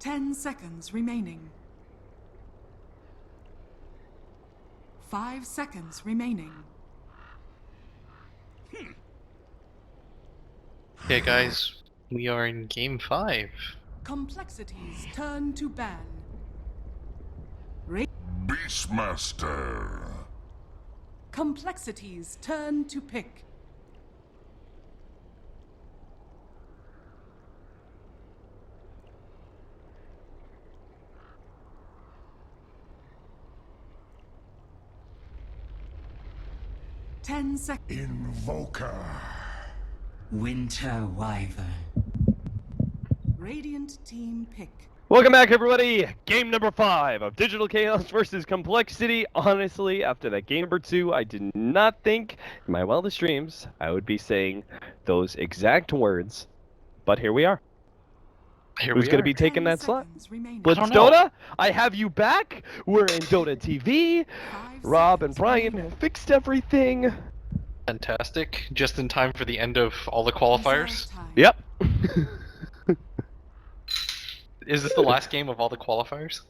10 seconds remaining. 5 seconds remaining. Okay, guys, we are in Game 5. Complexities turn to ban. Beastmaster. Complexities turn to pick. Invoker. Winter Wyvern. Radiant team pick. Welcome back, everybody. Game number 5 of Digital Chaos versus Complexity. Honestly, after that game number 2, I did not think in my wildest dreams I would be saying those exact words. But here we are. Who's going to be taking that slot? Blitz Dota? I have you back. We're in Dota TV. Rob and Brian have fixed everything. Fantastic. Just in time for the end of all the qualifiers. Yep. Is this the last game of all the qualifiers?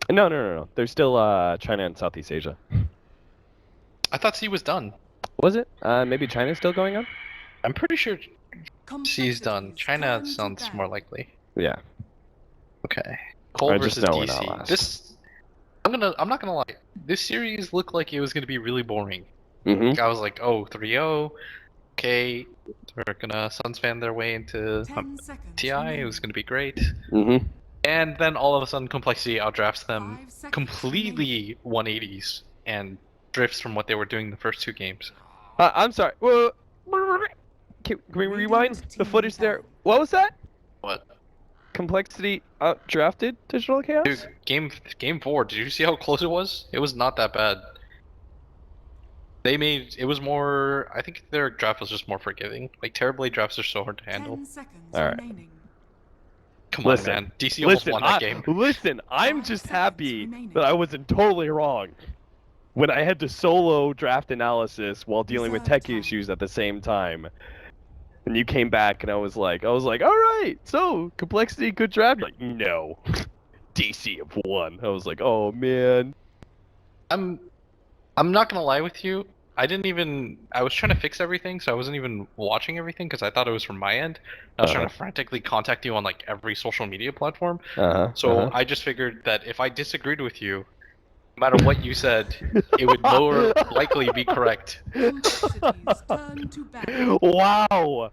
No. There's still China and Southeast Asia. I thought C was done. Was it? Maybe China's still going on? I'm pretty sure C's done. China sounds more likely. Yeah. Okay. coL I versus just know we're not DC. last. This I'm not gonna lie. This series looked like it was gonna be really boring. Mm-hmm. I was like, oh, 3-0. Okay, they're gonna sunspan their way into TI. It was gonna be great. Mm-hmm. And then all of a sudden, Complexity outdrafts them completely 180s and drifts from what they were doing the first 2 games. I'm sorry. Well, can we rewind the footage there? What was that? What? Complexity outdrafted Digital Chaos? Dude, game 4, did you see how close it was? It was not that bad. It was more, I think their draft was just more forgiving. Like, Terrorblade drafts are so hard to handle. Alright. Come on, man. DC almost won that game. Listen, I'm just happy that I wasn't totally wrong when I had to solo draft analysis while dealing with tech issues at the same time. And you came back and I was like, alright, so Complexity could draft? Like, no. DC have won. I was like, oh man. I'm not gonna lie with you. I was trying to fix everything, so I wasn't even watching everything because I thought it was from my end. I was trying to frantically contact you on like every social media platform. I just figured that if I disagreed with you, no matter what you said, it would more likely be correct. Wow!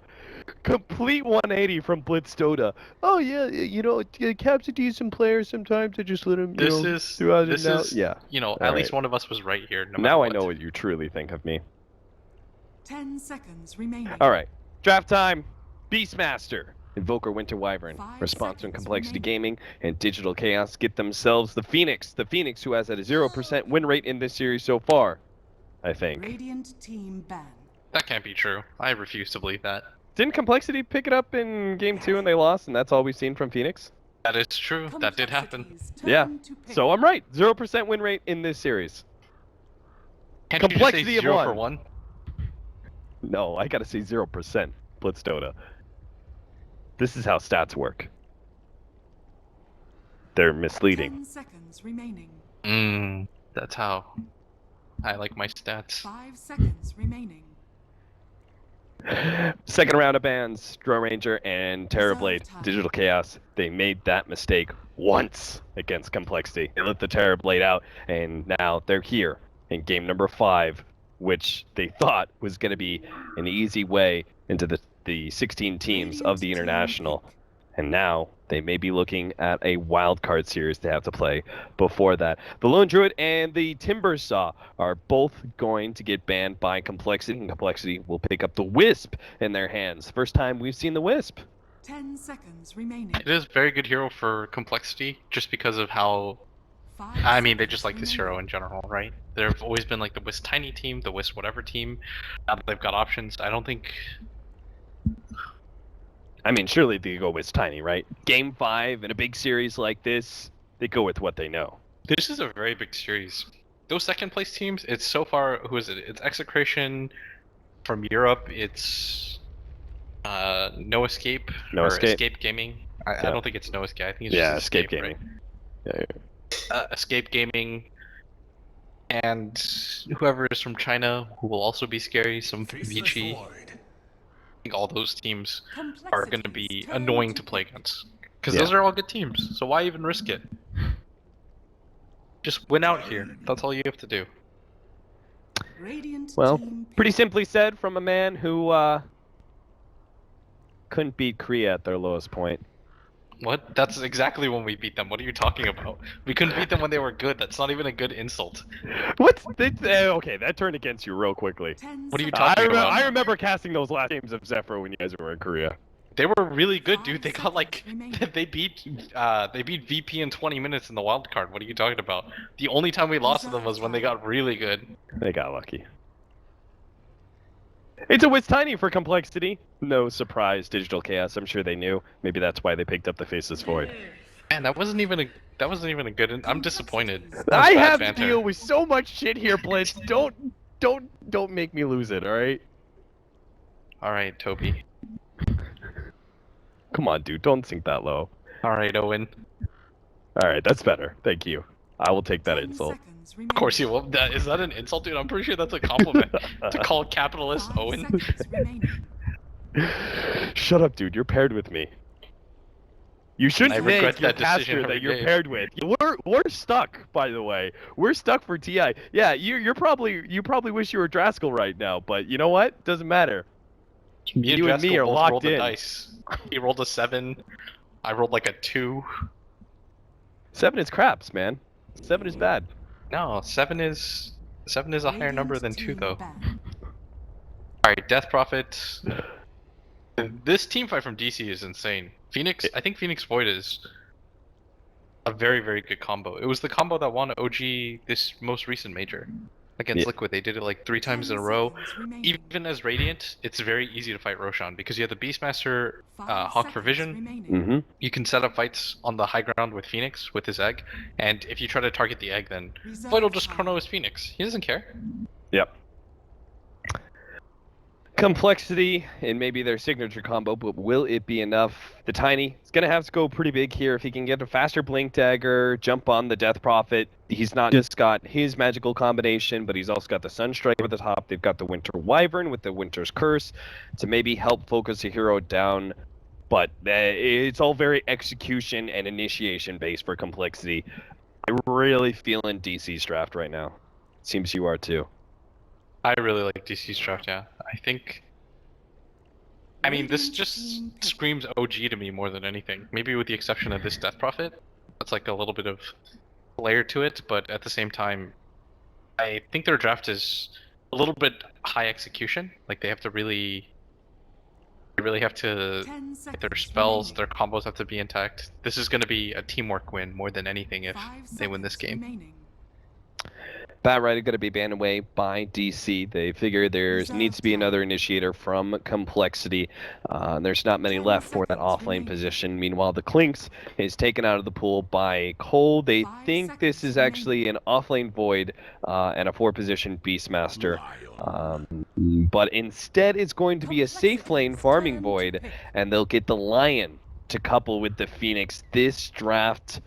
Complete 180 from Blitz Dota. Oh yeah, you know, Cap's a decent player. Sometimes I just let him. Yeah. You know, at least one of us was right here. No now I what. know what you truly think of me. 10 seconds remaining. All right, draft time. Beastmaster, Invoker, Winter Wyvern, Response and Complexity Gaming, and Digital Chaos get themselves the Phoenix. The Phoenix, who has had a 0% win rate in this series so far, I think. Radiant team ban. That can't be true. I refuse to believe that. Didn't Complexity pick it up in Game 2 and they lost, and that's all we've seen from Phoenix? That is true. That did happen. Yeah. So I'm right. 0% win rate in this series. Can't Complexity you just say 0 for 1? No, I gotta say 0%. Blitz Dota. This is how stats work. They're misleading. 10 seconds remaining. That's how I like my stats. 5 seconds remaining. Second round of bans, Draw Ranger and Terrorblade, Digital Chaos. They made that mistake once against Complexity. They let the Terrorblade out, and now they're here in game number 5, which they thought was going to be an easy way into the 16 teams of the International. And now they may be looking at a wild card series to have to play before that. The Lone Druid and the Timbersaw are both going to get banned by Complexity, and Complexity will pick up the Wisp in their hands. First time we've seen the Wisp. 10 seconds remaining. It is a very good hero for Complexity, just because of how... I mean, they just like this hero in general, right? They've always been like the Wisp Tiny team, the Wisp whatever team. Now that they've got options, I don't think... I mean, surely they go with Tiny, right? Game 5 in a big series like this, they go with what they know. This is a very big series. Those second place teams, it's so far, who is it? It's Execration from Europe, it's No Escape, No Escape. Escape Gaming, I don't think it's no escape. I think it's Yeah, just escape escape, right? gaming. Yeah. Escape gaming, and whoever is from China who will also be scary. Some Vici. I think all those teams are going to be annoying to play against because those are all good teams. So why even risk it? Just win out here. That's all you have to do. Radiant Well, team pretty pick. simply said from a man who couldn't beat Korea at their lowest point. What? That's exactly when we beat them. What are you talking about? We couldn't beat them when they were good. That's not even a good insult. What? Okay, that turned against you real quickly. 10 What are you seconds talking about? I remember casting those last games of Zephyr when you guys were in Korea. They were really good, dude. 5 They got like seconds remaining. they beat VP in 20 minutes in the wild card. What are you talking about? The only time we lost to them was when they got really good. They got lucky. It's a Wiz Tiny for complexity. No surprise, Digital Chaos. I'm sure they knew. Maybe that's why they picked up the Faceless Void. Man, that wasn't even a good. I'm disappointed. That was I bad have to banter. deal with so much shit here, Blitz. Don't make me lose it. All right. All right, Toby. Come on, dude. Don't sink that low. All right, Owen. All right, that's better. Thank you. I will take that 10 insult. seconds remaining. Of course you will. Is that an insult, dude? I'm pretty sure that's a compliment to call capitalist 5 Owen. seconds remaining. Shut up, dude. You're paired with me. You should I thank regret your that decision caster every that you're day. paired with. We're stuck, by the way. We're stuck for TI. Yeah, you probably wish you were Draskell right now, but you know what? Doesn't matter. You and me Draskell are both locked rolled the in. dice. He rolled a 7. I rolled like a 2. 7 is craps, man. 7 is bad. No, 7 is a higher number than 2 team though. ban. All right, Death Prophet. This team fight from DC is insane. Phoenix, I think Phoenix Void is a very, very good combo. It was the combo that won OG this most recent major against Yeah. Liquid. They did it like 3 times in a 10 row. seconds remaining. Even as Radiant, it's very easy to fight Roshan because you have the Beastmaster 5 Hawk for seconds vision. remaining. Mm-hmm. You can set up fights on the high ground with Phoenix with his egg, and if you try to target the egg, then Reserve Void will just time. chrono his Phoenix. He doesn't care. Yep. Complexity and maybe their signature combo, but will it be enough? The Tiny is going to have to go pretty big here. If he can get a faster Blink Dagger, jump on the Death Prophet, he's not just got his magical combination, but he's also got the Sunstrike over the top. They've got the Winter Wyvern with the Winter's Curse to maybe help focus a hero down. But it's all very execution and initiation based for Complexity. I'm really feeling DC's draft right now. Seems you are too. I really like DC's draft, yeah. I mean, this Radiant just team pick. screams OG to me more than anything. Maybe with the exception of this Death Prophet. That's like a little bit of layer to it, but at the same time, I think their draft is a little bit high execution. Like they have to really have to 10 get their seconds spells, remaining. their combos have to be intact. This is going to be a teamwork win more than anything if 5 they win this seconds game. remaining. Bat Rider going to be banned away by DC. They figure there Reserve needs to be time. another initiator from Complexity. There's not many 10 left for that seconds offlane remaining. position. Meanwhile, the Clinks is taken out of the pool by coL. They 5 think this seconds is actually an offlane Void and a 4-position Beastmaster. But instead, it's going to be a safe lane Complexity's farming turn to Void, pick. and they'll get the Lion to couple with the Phoenix. This draft,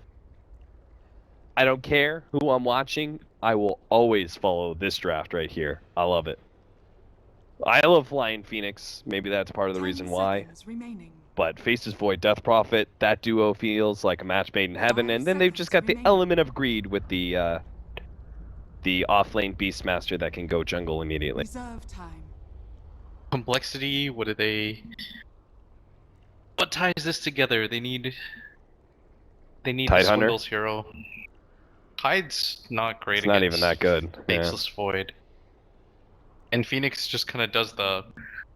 I don't care who I'm watching. I will always follow this draft right here. I love it. I love Lion Phoenix. Maybe that's part of the 10 reason why. seconds remaining. But Faces Void, Death Prophet, that duo feels like a match made in heaven. 5 And then they've just got seconds the remaining. element of greed with the offlane Beastmaster that can go jungle immediately. Reserve time. Complexity, what ties this together? They need a Tidehunter? Swindle's hero. Tide's not great It's not even that good. Yeah. Faceless Void. And Phoenix just kind of does the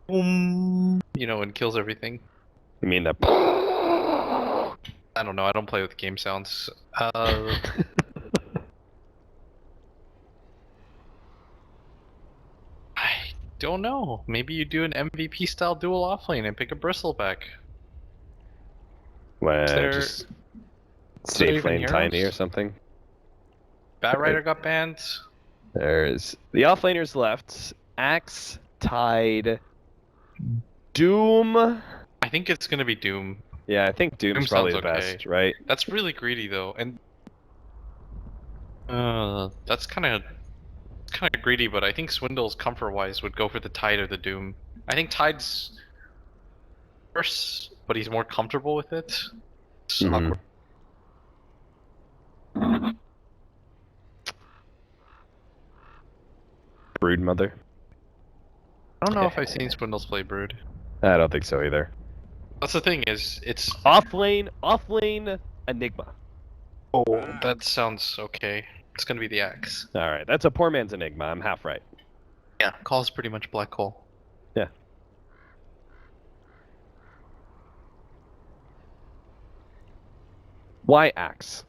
boom, and kills everything. You mean that? I don't know, I don't play with game sounds. I don't know. Maybe you do an MVP style dual offlane and pick a Bristleback. Well, there- just is there safe even lane Tiny or heroes? something. Bat Rider got banned. There's the offlaners left. Axe, Tide, Doom. I think it's gonna be Doom. Yeah, I think Doom's Doom probably the sounds okay. best, right? That's really greedy though, and that's kind of greedy. But I think Swindle's comfort-wise would go for the Tide or the Doom. I think Tide's worse, but he's more comfortable with it. It's Mhm. awkward. Brood Mother. I don't know if I've seen Swindles play Brood. I don't think so either. That's the thing is, it's Off lane Enigma. oh, that sounds okay. It's gonna be the Axe. All right, that's a poor man's Enigma. I'm half right. Yeah, coL's pretty much black coL. Yeah. Why Axe?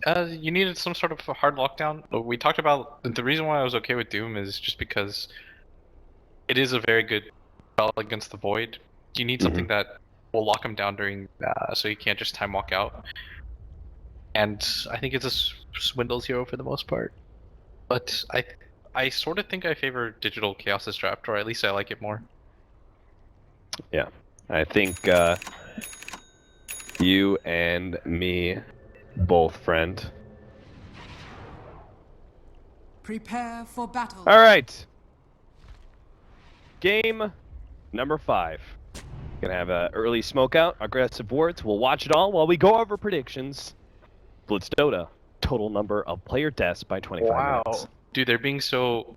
You needed some sort of a hard lockdown. We talked about the reason why I was okay with Doom is just because it is a very good spell against the Void. You need something that will lock him down during, so you can't just time walk out. And I think it's a Swindles hero for the most part. But I sort of think I favor Digital Chaos's draft, or at least I like it more. Yeah, I think you and me both, friend. Prepare for battle. All right. Game number 5. Gonna have an early smoke out, aggressive wards. We'll watch it all while we go over predictions. Blitz Dota, total number of player deaths by 25 minutes. Dude, they're being so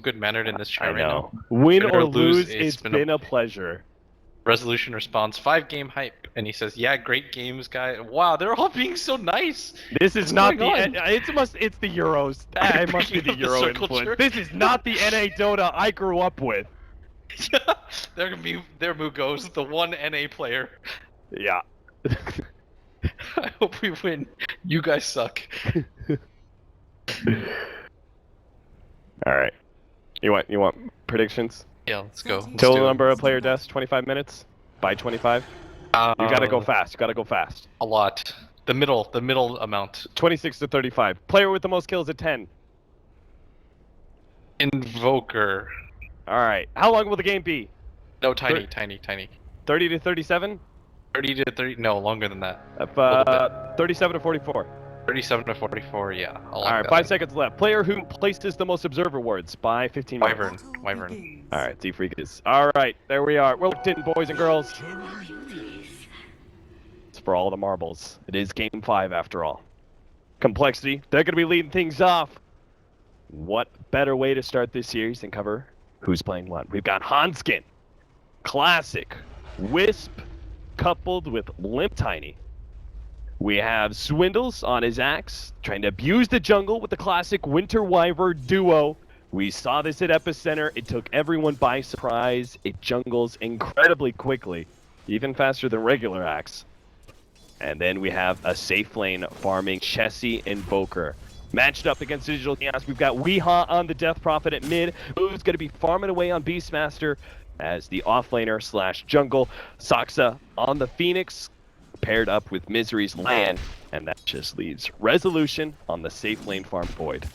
good mannered in this chat I right know. now. Win Win or or lose, lose, it's been a pleasure. Resolution responds 5-game hype, and he says, "Yeah, great games, guy." Wow, they're all being so nice. This is What's not going the. on? It's the Euros. It must be the Breaking up the Euro circle influence. jerk. This is not the NA Dota I grew up with. They're gonna be their Mugos, the one NA player. Yeah. I hope we win. You guys suck. All right. You want predictions? Yeah, let's go. Let's Total do it. number of player deaths 25 minutes by 25. You gotta go fast. You gotta go fast. A lot. The middle amount. 26 to 35. Player with the most kills at 10. Invoker. All right. How long will the game be? No, tiny. 30 to 37. 30 to 30. No, longer than that. 37 to 44. 37 to 44. Yeah. All right. 5 seconds left. Player who places the most observer wards by 15 minutes. Wyvern. All right. Z-Freak is. All right. There we are. We're locked in, boys and girls. It's for all the marbles. It is game 5 after all. Complexity. They're going to be leading things off. What better way to start this series than cover who's playing what? We've got Hanskin, Classic, Wisp, coupled with Limp Tiny. We have Swindles on his axe, trying to abuse the jungle with the classic Winter Wyvern duo. We saw this at Epicenter. It took everyone by surprise. It jungles incredibly quickly, even faster than regular axe. And then we have a safe lane farming Chessie Invoker. Matched up against Digital Chaos, we've got Weehaw on the Death Prophet at mid, who's going to be farming away on Beastmaster as the offlaner / jungle. Saksa on the Phoenix, paired up with Misery's Land, and that just leaves Resolution on the safe lane farm Void.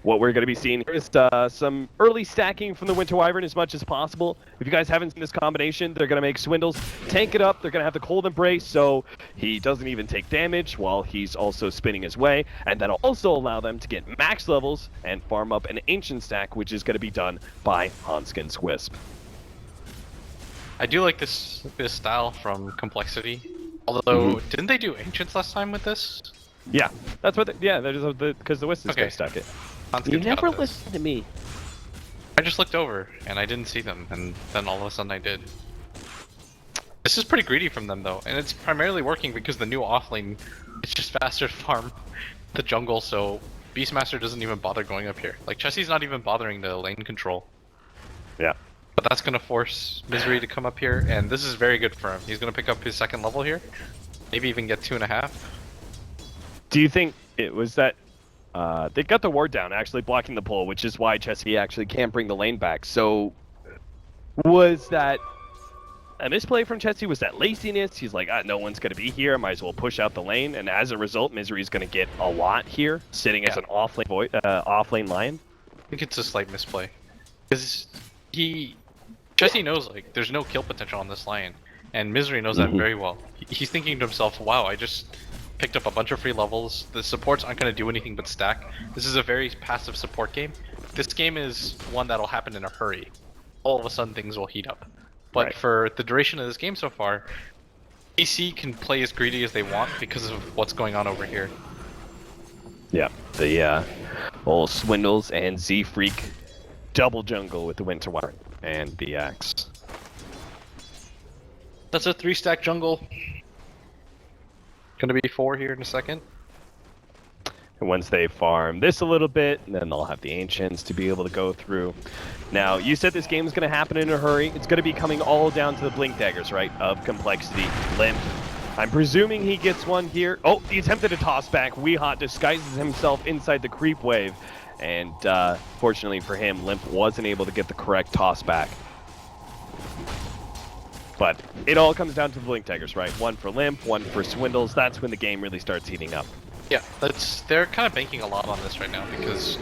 What we're going to be seeing here is some early stacking from the Winter Wyvern as much as possible. If you guys haven't seen this combination, they're going to make Swindles tank it up. They're going to have the Cold Embrace, so he doesn't even take damage while he's also spinning his way. And that'll also allow them to get max levels and farm up an Ancient stack, which is going to be done by Hanskin's Wisp. I do like this style from Complexity. Although, didn't they do Ancients last time with this? Yeah, that's what. Because the Wisp is going Okay. to stack it. Hanskin's You got never this. listen to me. I just looked over and I didn't see them, and then all of a sudden I did. This is pretty greedy from them though, and it's primarily working because the new offlane is just faster to farm the jungle, so Beastmaster doesn't even bother going up here. Like Chessie's not even bothering the lane control. Yeah. But that's gonna force Misery to come up here, and this is very good for him. He's gonna pick up his second level here, maybe even get 2.5. Do you think it was that they got the ward down, actually blocking the pull, which is why Chessie actually can't bring the lane back? So was that a misplay from Chessie? Was that laziness? He's like, no one's going to be here. I might as well push out the lane. And as a result, Misery is going to get a lot here, sitting as an off-lane Lion. I think it's a slight misplay. Because he Jesse knows like there's no kill potential on this Lion, and Misery knows that very well. He's thinking to himself, "Wow, I just picked up a bunch of free levels. The supports aren't going to do anything but stack. This is a very passive support game. This game is one that'll happen in a hurry. All of a sudden, things will heat up. But for the duration of this game so far, AC can play as greedy as they want because of what's going on over here." Yeah, the old Swindles and Z-Freak double jungle with the Winter Wyvern and the Axe. That's a 3-stack jungle. Gonna be 4 here in a second. And once they farm this a little bit, then they'll have the Ancients to be able to go through. Now, you said this game is going to happen in a hurry. It's going to be coming all down to the Blink Daggers, right, of Complexity. Limp, I'm presuming he gets one here. Oh, he attempted a toss back. Weehot disguises himself inside the creep wave. And fortunately for him, Limp wasn't able to get the correct toss back. But it all comes down to the Blink Daggers, right? One for Limp, one for Swindles. That's when the game really starts heating up. Yeah, they're kind of banking a lot on this right now because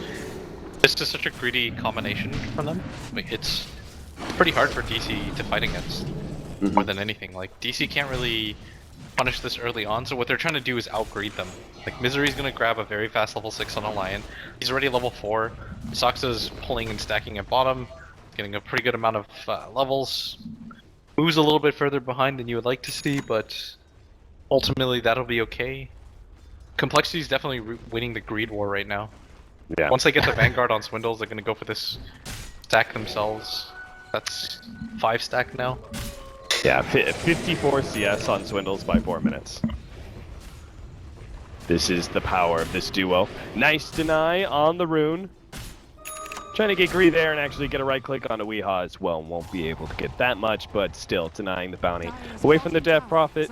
this is such a greedy combination from them. Like, it's pretty hard for DC to fight against more than anything. Like, DC can't really punish this early on, so what they're trying to do is outgreed them. Like, Misery's gonna grab a very fast level 6 on a Lion. He's already level 4. Soxa's pulling and stacking at bottom, getting a pretty good amount of levels. Moves a little bit further behind than you would like to see, but ultimately that'll be okay. Complexity's definitely winning the greed war right now. Yeah. Once they get the Vanguard on Swindles, they're gonna go for this stack themselves. That's 5 stack now. Yeah, 54 CS on Swindles by 4 minutes. This is the power of this duo. Nice deny on the rune. Trying to get greedy there and actually get a right click on a Weehaw as well. Won't be able to get that much, but still denying the bounty. Away from the Death Prophet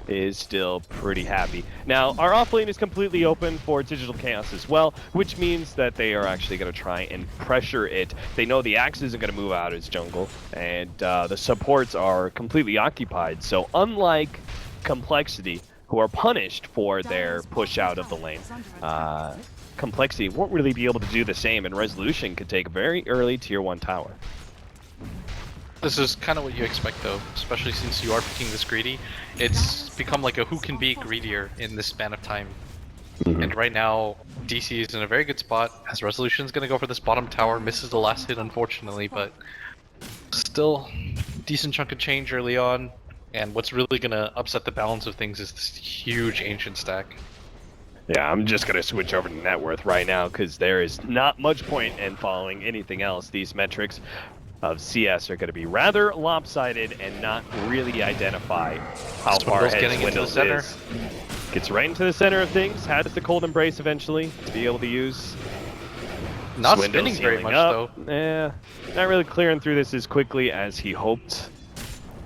is still pretty happy. Now, our off lane is completely open for Digital Chaos as well, which means that they are actually going to try and pressure it. They know the Axe isn't going to move out of its jungle, and the supports are completely occupied. So unlike Complexity, who are punished for their push out of the lane, Complexity won't really be able to do the same, and Resolution could take a very early tier 1 tower. This is kind of what you expect though, especially since you are picking this greedy. It's become like a who can be greedier in this span of time. And right now, DC is in a very good spot, as Resolution's gonna go for this bottom tower, misses the last hit unfortunately, but still, decent chunk of change early on, and what's really gonna upset the balance of things is this huge Ancient stack. Yeah, I'm just going to switch over to net worth right now because there is not much point in following anything else. These metrics of CS are going to be rather lopsided and not really identify how far ahead Swindles is. Gets right into the center of things, has the cold embrace eventually to be able to use. Not Swindles spinning very much up. though. Not really clearing through this as quickly as he hoped.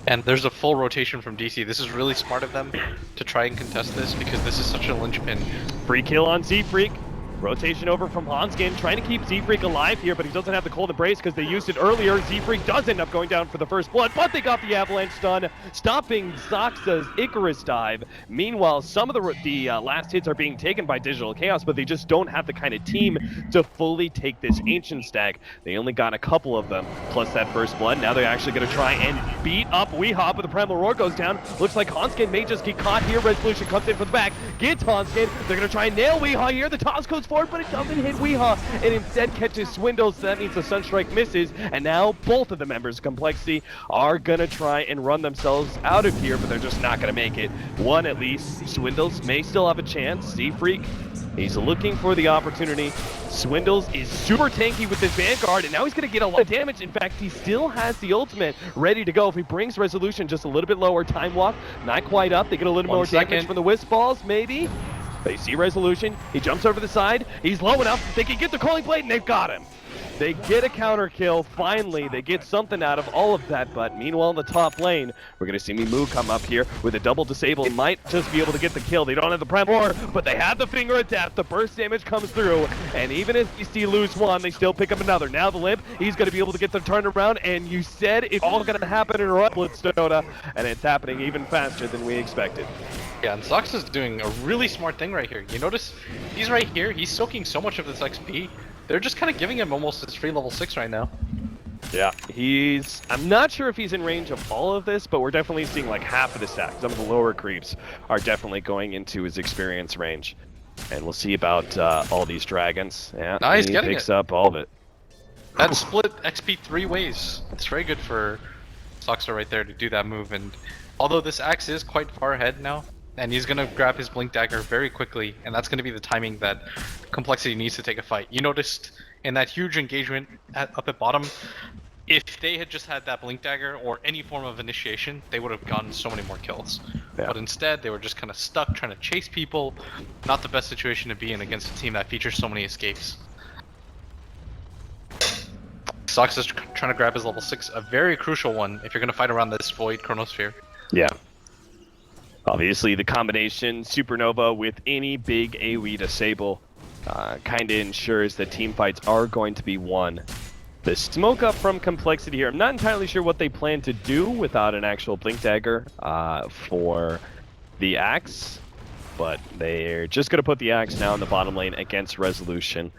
And there's a full rotation from DC. This is really smart of them to try and contest this because this is such a linchpin. Free kill on Z-Freak. Rotation over from Hanskin, trying to keep Z-Freak alive here, but he doesn't have the cold embrace because they used it earlier. Z-Freak does end up going down for the first blood, but they got the avalanche stun, stopping Zoxa's Icarus dive. Meanwhile, some of the last hits are being taken by Digital Chaos, but they just don't have the kind of team to fully take this Ancient stack. They only got a couple of them, plus that first blood. Now they're actually going to try and beat up Weehop, but the Primal Roar goes down. Looks like Hanskin may just get caught here. Resolution comes in from the back, gets Hanskin. They're going to try and nail Weehop here. The toss goes forward, but it doesn't hit Weehaw, and instead catches Swindles, so that means the Sunstrike misses, and now both of the members of Complexity are gonna try and run themselves out of here, but they're just not gonna make it. One at least. Swindles may still have a chance. Z-Freak, he's looking for the opportunity. Swindles is super tanky with his Vanguard, and now he's gonna get a lot of damage. In fact, he still has the ultimate ready to go. If he brings Resolution just a little bit lower, Time Walk, not quite up, they get a little more damage from the Wisp Balls, maybe? They see Resolution, he jumps over the side, he's low enough, they can get the Calling Blade, and they've got him. They get a counter kill, finally, they get something out of all of that, but meanwhile in the top lane, we're gonna see Mimu come up here with a double disable. They might just be able to get the kill, they don't have the Prime Roar, but they have the Finger of Death, the burst damage comes through, and even if DC lose one, they still pick up another. Now the Limp, he's gonna be able to get the turnaround, and you said it's all gonna happen in a Blitzdota, and it's happening even faster than we expected. Yeah, and Zox is doing a really smart thing right here. You notice he's right here, he's soaking so much of this XP. They're just kind of giving him almost his free level 6 right now. Yeah, I'm not sure if he's in range of all of this, but we're definitely seeing like half of the stack. Some of the lower creeps are definitely going into his experience range. And we'll see about all these dragons. Yeah, Nice, he getting picks it. up all of it. That split XP 3 ways. It's very good for Soxa right there to do that move. And although this axe is quite far ahead now, and he's gonna grab his blink dagger very quickly, and that's gonna be the timing that Complexity needs to take a fight. You noticed in that huge engagement up at bottom, if they had just had that blink dagger or any form of initiation, they would have gotten so many more kills. Yeah. But instead, they were just kind of stuck trying to chase people. Not the best situation to be in against a team that features so many escapes. Sox is trying to grab his level 6, a very crucial one if you're going to fight around this Void Chronosphere. Yeah. Obviously, the combination Supernova with any big AoE disable kind of ensures that team fights are going to be won. The smoke up from Complexity here, I'm not entirely sure what they plan to do without an actual blink dagger for the axe, but they're just going to put the axe now in the bottom lane against Resolution.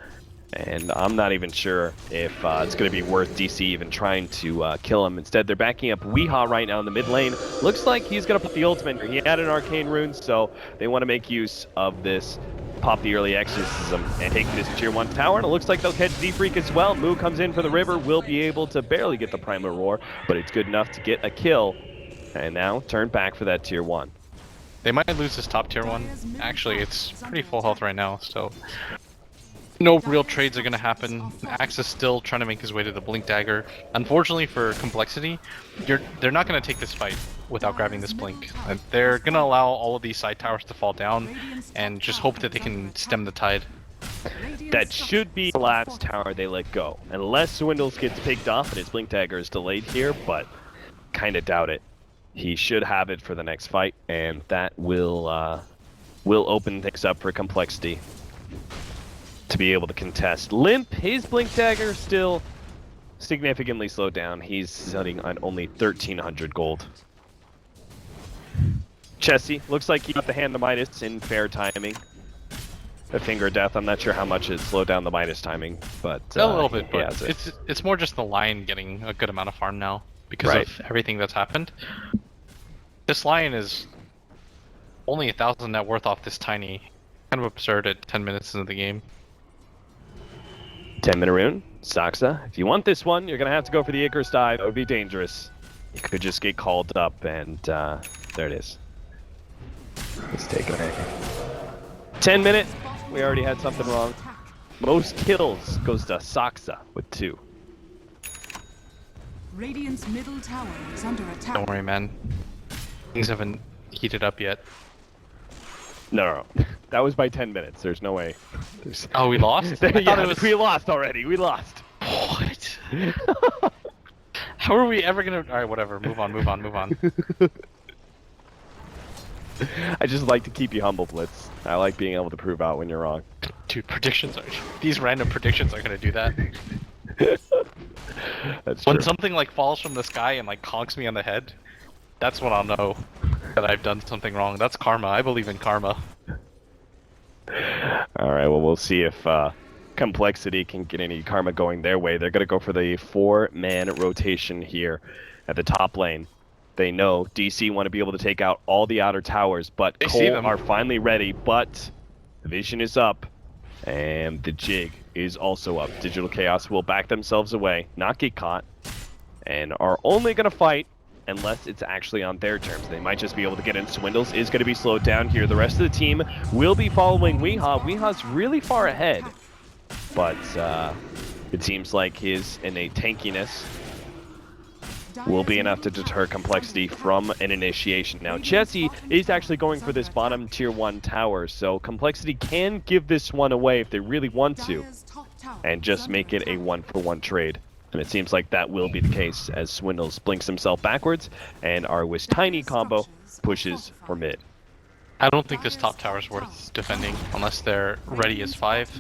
And I'm not even sure if it's going to be worth DC even trying to kill him. Instead, they're backing up Weehaw right now in the mid lane. Looks like he's going to put the ultimate. He had an arcane rune, so they want to make use of this, pop the early exorcism, and take this tier 1 tower. And it looks like they'll catch Z-Freak as well. Moo comes in for the river. Will be able to barely get the Primal Roar, but it's good enough to get a kill. And now turn back for that tier 1. They might lose this top tier 1. Actually, it's pretty full health right now, so no real trades are going to happen. Axe is still trying to make his way to the Blink Dagger. Unfortunately for Complexity, they're not going to take this fight without grabbing this Blink. They're going to allow all of these side towers to fall down and just hope that they can stem the tide. That should be the last tower they let go. Unless Swindles gets picked off and his Blink Dagger is delayed here, but kind of doubt it. He should have it for the next fight, and that will open things up for Complexity to be able to contest. Limp, his Blink Dagger still significantly slowed down. He's sitting on only 1,300 gold. Chessie, looks like he got the hand to Midas in fair timing. The Finger of Death, I'm not sure how much it slowed down the Midas timing, but a little bit, but it's more just the Lion getting a good amount of farm now because of everything that's happened. This Lion is only 1,000 net worth off this tiny. Kind of absurd at 10 minutes into the game. 10-minute rune, Soxa. If you want this one, you're going to have to go for the Icarus dive. That would be dangerous. You could just get called up, and there it is. Let's take it. 10-minute. We already had something wrong. Most kills goes to Soxa with 2. Radiant's middle tower is under attack. Don't worry, man. Things haven't heated up yet. No. That was by 10 minutes. There's no way. Oh, we lost? I thought it was... We lost already. We lost. What? How are we ever gonna... Alright, whatever. Move on. I just like to keep you humble, Blitz. I like being able to prove out when you're wrong. Dude, predictions are... These random predictions are gonna do that. That's when true. something like falls from the sky and like conks me on the head, that's when I'll know that I've done something wrong. That's karma. I believe in karma. Alright, well, we'll see if Complexity can get any karma going their way. They're going to go for the 4-man rotation here at the top lane. They know DC want to be able to take out all the outer towers, but coL are finally ready, but the vision is up, and the jig is also up. Digital Chaos will back themselves away, not get caught, and are only going to fight unless it's actually on their terms. They might just be able to get in. Swindles is going to be slowed down here. The rest of the team will be following Weehaw. Weehaw's really far ahead, but it seems like his innate tankiness will be enough to deter Complexity from an initiation. Now, Chessie is actually going for this bottom tier 1 tower, so Complexity can give this one away if they really want to, and just make it a 1-for-1 trade. And it seems like that will be the case as Swindles blinks himself backwards, and our Wish-Tiny combo pushes for mid. I don't think this top tower is worth defending unless they're ready as 5.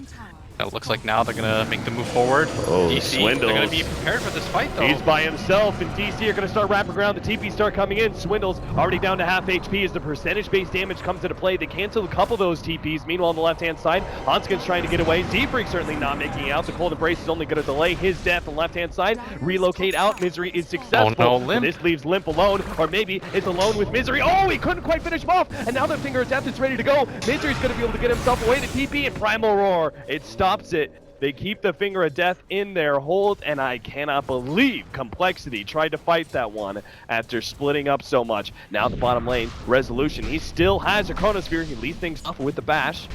It looks like now they're gonna make the move forward. Oh, DC, Swindles. they're gonna be prepared for this fight though. He's by himself, and DC are going to start wrapping around. The TP start coming in. Swindles already down to half HP as the percentage-based damage comes into play. They cancel a couple of those TPs. Meanwhile, on the left-hand side, Hanskin's trying to get away. Z-Freak certainly not making it out. The cold embrace is only going to delay his death on the left-hand side. Relocate out. Misery is successful. Oh no, Limp. This leaves Limp alone, or maybe it's alone with Misery. Oh, he couldn't quite finish him off, and now the Finger of Death is ready to go. Misery's going to be able to get himself away. The TP and Primal Roar. It stops it. They keep the Finger of Death in their hold, and I cannot believe Complexity tried to fight that one after splitting up so much. Now the bottom lane, Resolution. He still has a Chronosphere. He leads things off with the bash.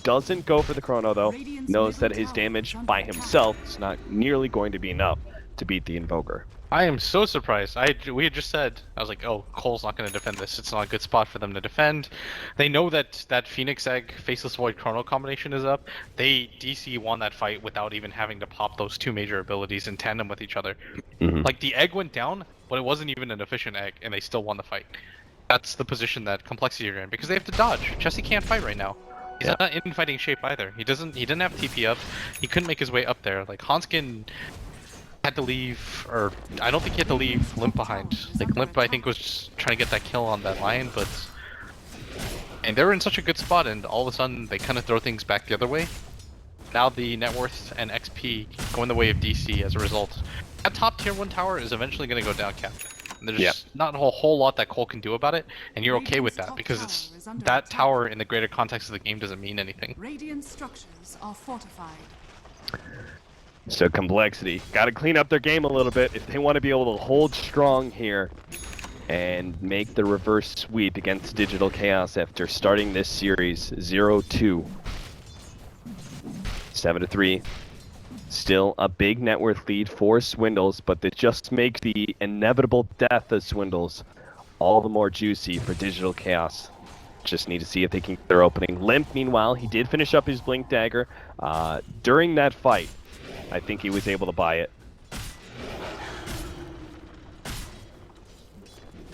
Doesn't go for the Chrono, though. Knows that his damage by himself is not nearly going to be enough to beat the Invoker. I am so surprised. We had just said, I was like, oh, cole's not going to defend this. It's not a good spot for them to defend. They know that that Phoenix Egg, Faceless Void Chrono combination is up. DC won that fight without even having to pop those two major abilities in tandem with each other. Like, the egg went down, but it wasn't even an efficient egg, and they still won the fight. That's the position that Complexity are in, because they have to dodge. Chessie can't fight right now. He's not in fighting shape either. He didn't have TP up. He couldn't make his way up there. Like, Hanskin had to leave, or I don't think he had to leave Limp behind. Like, Limp, I think, was just trying to get that kill on that line, and they were in such a good spot, and all of a sudden they kind of throw things back the other way. Now the net worth and XP go in the way of DC as a result. That top tier 1 tower is eventually going to go down, Cap. There's not a whole lot that Cole can do about it, and you're okay with that, because it's that tower in the greater context of the game doesn't mean anything. Radiant structures are fortified. So Complexity got to clean up their game a little bit if they want to be able to hold strong here and make the reverse sweep against Digital Chaos after starting this series 0-2. 7-3. Still a big net worth lead for Swindles, but it just makes the inevitable death of Swindles all the more juicy for Digital Chaos. Just need to see if they can get their opening. Limp, meanwhile, he did finish up his Blink Dagger during that fight. I think he was able to buy it.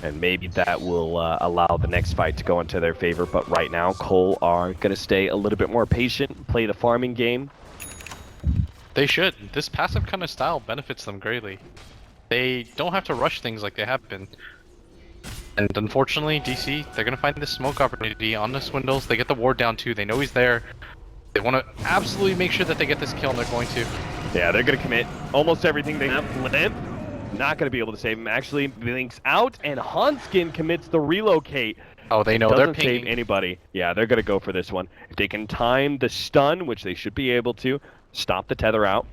And maybe that will allow the next fight to go into their favor. But right now, coL are going to stay a little bit more patient, play the farming game. They should. This passive kind of style benefits them greatly. They don't have to rush things like they have been. And unfortunately, DC, they're going to find this smoke opportunity on the Swindles. They get the ward down too. They know he's there. They want to absolutely make sure that they get this kill, and they're going to. Yeah, they're going to commit almost everything they have. Limp, not going to be able to save him. Actually, blinks out, and Hanskin commits the relocate. Oh, they know they're pinging. Save anybody. Yeah, they're going to go for this one. If they can time the stun, which they should be able to, stop the tether out.